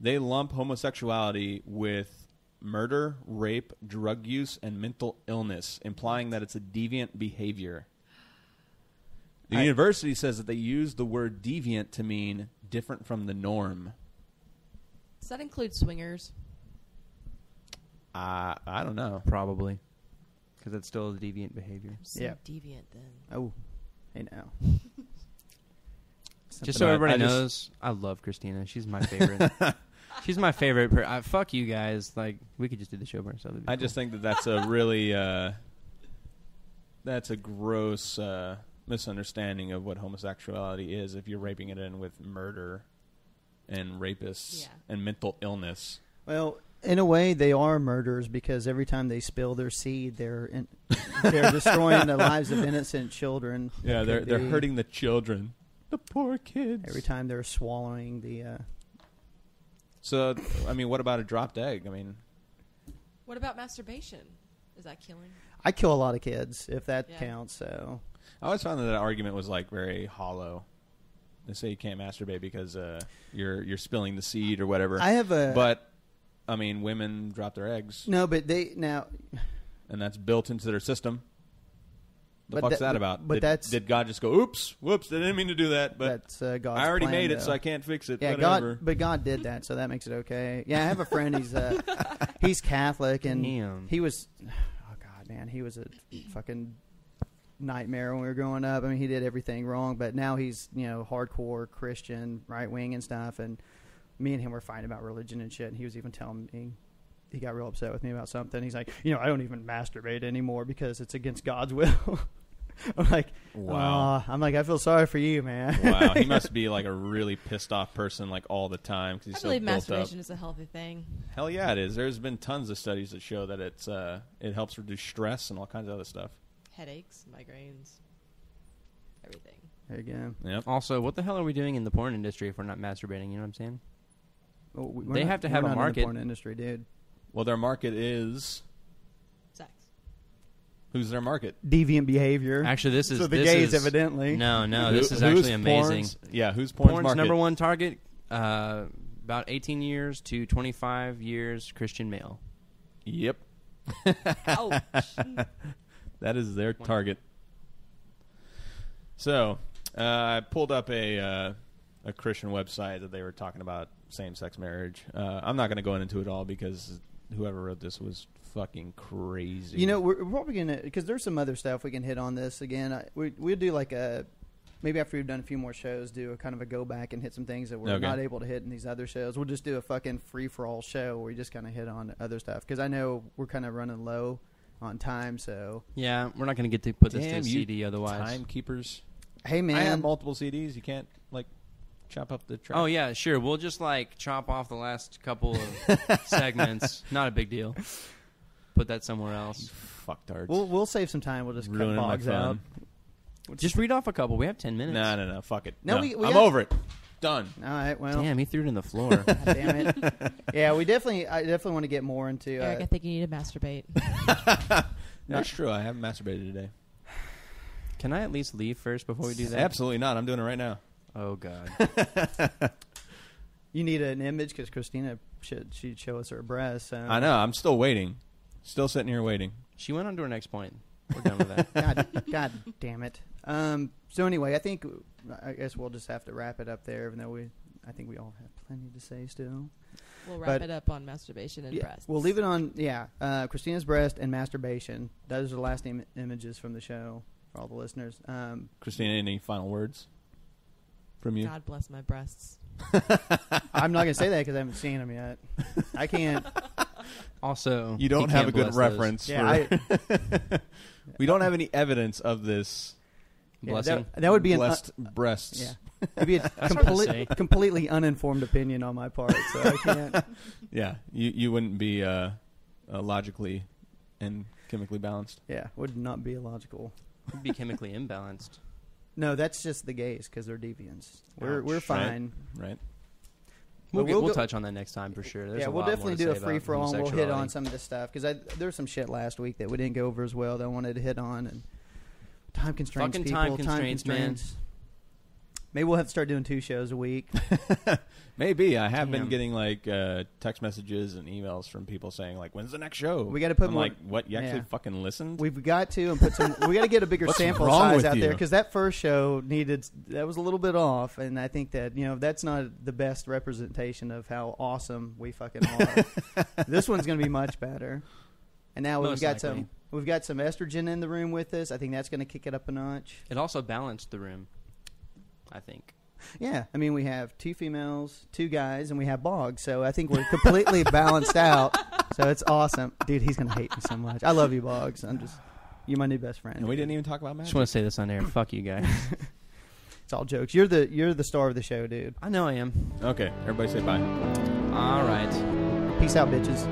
They lump homosexuality with murder, rape, drug use, and mental illness, implying that it's a deviant behavior. The university says that they use the word deviant to mean different from the norm. Does that include swingers? I don't know. Probably. Because it's still a deviant behavior. So Yeah. deviant then. Oh, hey now. Just so But everybody I just- knows, I love Christina. She's my favorite. She's my favorite. Fuck you guys. Like, we could just do the show by ourselves. It'd be I cool. just think that that's a really that's a gross misunderstanding of what homosexuality is if you're raping it in with murder and rapists Yeah. and mental illness. Well, in a way, they are murderers because every time they spill their seed, they're destroying the lives of innocent children. Yeah, That they're could they're be- hurting the children. The poor kids. Every time they're swallowing the. So, I mean, what about a dropped egg? I mean, What about masturbation? Is that killing? I kill a lot of kids, if that Yeah. counts. So I always found that argument was like very hollow. They say you can't masturbate because you're spilling the seed or whatever. I have a. But I mean, women drop their eggs, No, but they now. and that's built into their system. The But fuck's that- that about? but that's- did God just go, "Oops, whoops, I didn't mean to do that"? But That's God's I already plan, made it, though. so I can't fix it. Yeah, Whatever. God did that, so that makes it okay. Yeah, I have a friend. He's Catholic, and Damn. he was. Oh God, man, he was a fucking nightmare when we were growing up. I mean, he did everything wrong, but now he's hardcore Christian, right wing and stuff. And me and him were fighting about religion and shit. And he was even telling me. He got real upset with me about something. He's like, I don't even masturbate anymore because it's against God's will. I'm like, Wow. I feel sorry for you, man. Wow, he must be like a really pissed off person like all the time because he's I so believe built up. masturbation is a healthy thing. Hell yeah, it is. There's been tons of studies that show that it helps reduce stress and all kinds of other stuff. Headaches, migraines, everything. There you go. Yep. Also, what the hell are we doing in the porn industry if we're not masturbating? You know what I'm saying? Well, They have to have we're a not in the market. porn industry, dude. Well, their market is Sex. who's their market? Deviant behavior. Actually, this is so the this gays, is, evidently. No, this is Who's actually amazing. porn's- yeah, who's porn's Porn's market? number one target, about 18 years to 25 years, Christian male. Yep, Ouch. that is their target. So, I pulled up a Christian website that they were talking about same-sex marriage. I'm not going to go into it all because whoever wrote this was fucking crazy. We're probably going to, because there's some other stuff we can hit on this again. We'll do like maybe after we've done a few more shows, do a kind of a go back and hit some things that we're Okay. not able to hit in these other shows. We'll just do a fucking free-for-all show where we just kind of hit on other stuff. Because I know we're kind of running low on time, so. Yeah, we're not going to get to put this to Damn, a you CD otherwise. timekeepers. Hey, man. I have multiple CDs. You can't chop up the track. Oh, yeah, sure. We'll just, chop off the last couple of segments. Not a big deal. Put that somewhere else. Fucktards. We'll save some time. We'll just cut Ruining my Boggs out. fun. Just read off a couple. We have 10 minutes. No. Fuck it. No, No, we I'm got- over it. Done. All right, well. Damn, he threw it in the floor. God damn it. Yeah, I definitely want to get more into. Eric, I think you need to masturbate. That's true. I haven't masturbated today. Can I at least leave first before we do that? Absolutely not. I'm doing it right now. Oh, God. You need an image because Christina she'd show us her breasts. So. I know. I'm still waiting. Still sitting here waiting. She went on to her next point. We're done with that. God damn it. So anyway, I guess we'll just have to wrap it up there, even though I think we all have plenty to say still. We'll wrap But- it up on masturbation and Yeah, breasts. we'll leave it on. Christina's breast and masturbation. Those are the last images from the show for all the listeners. Christina, any final words from you? God bless my breasts. I'm not gonna say that because I haven't seen them yet. I can't. Also, You don't he have a can't good bless reference. Yeah, We don't have any evidence of this those. Blessing. that would be an blessed breasts. yeah. It'd be a That's hard to say. completely uninformed opinion on my part, so I can't. Yeah. You wouldn't be logically and chemically balanced. Yeah, would not be illogical. It'd be chemically imbalanced. No, that's just the gays because they're deviants. We're Ouch. fine. Right. But We'll go- touch on that next time for sure. There's yeah, a we'll lot more definitely to do a say about free for all. And we'll hit on homosexuality. some of this stuff because there was some shit last week that we didn't go over as well that I wanted to hit on and time constraints. Fucking people, time constraints, man. Maybe we'll have to start doing 2 shows a week. Maybe. I have been Damn. getting text messages and emails from people saying when's the next show? We gotta put I'm more- like, what? You actually yeah. fucking listened? We've got to and put some. We got to get a bigger What's sample wrong size with out there you? because that first show that was a little bit off, and I think that that's not the best representation of how awesome we fucking are. This one's going to be much better. And now Most likely. we've got some estrogen in the room with us. I think that's going to kick it up a notch. It also balanced the room, I think. Yeah, I mean we have 2 females, 2 guys, and we have Boggs, so I think we're completely balanced out. So it's awesome, dude. He's gonna hate me so much. I love you, Boggs. You're my new best friend. And we didn't even talk about I magic. just want to say this on air. Fuck you guys. It's all jokes. You're the star of the show, dude. I know I am. Okay, everybody say bye. All right. Peace out, bitches.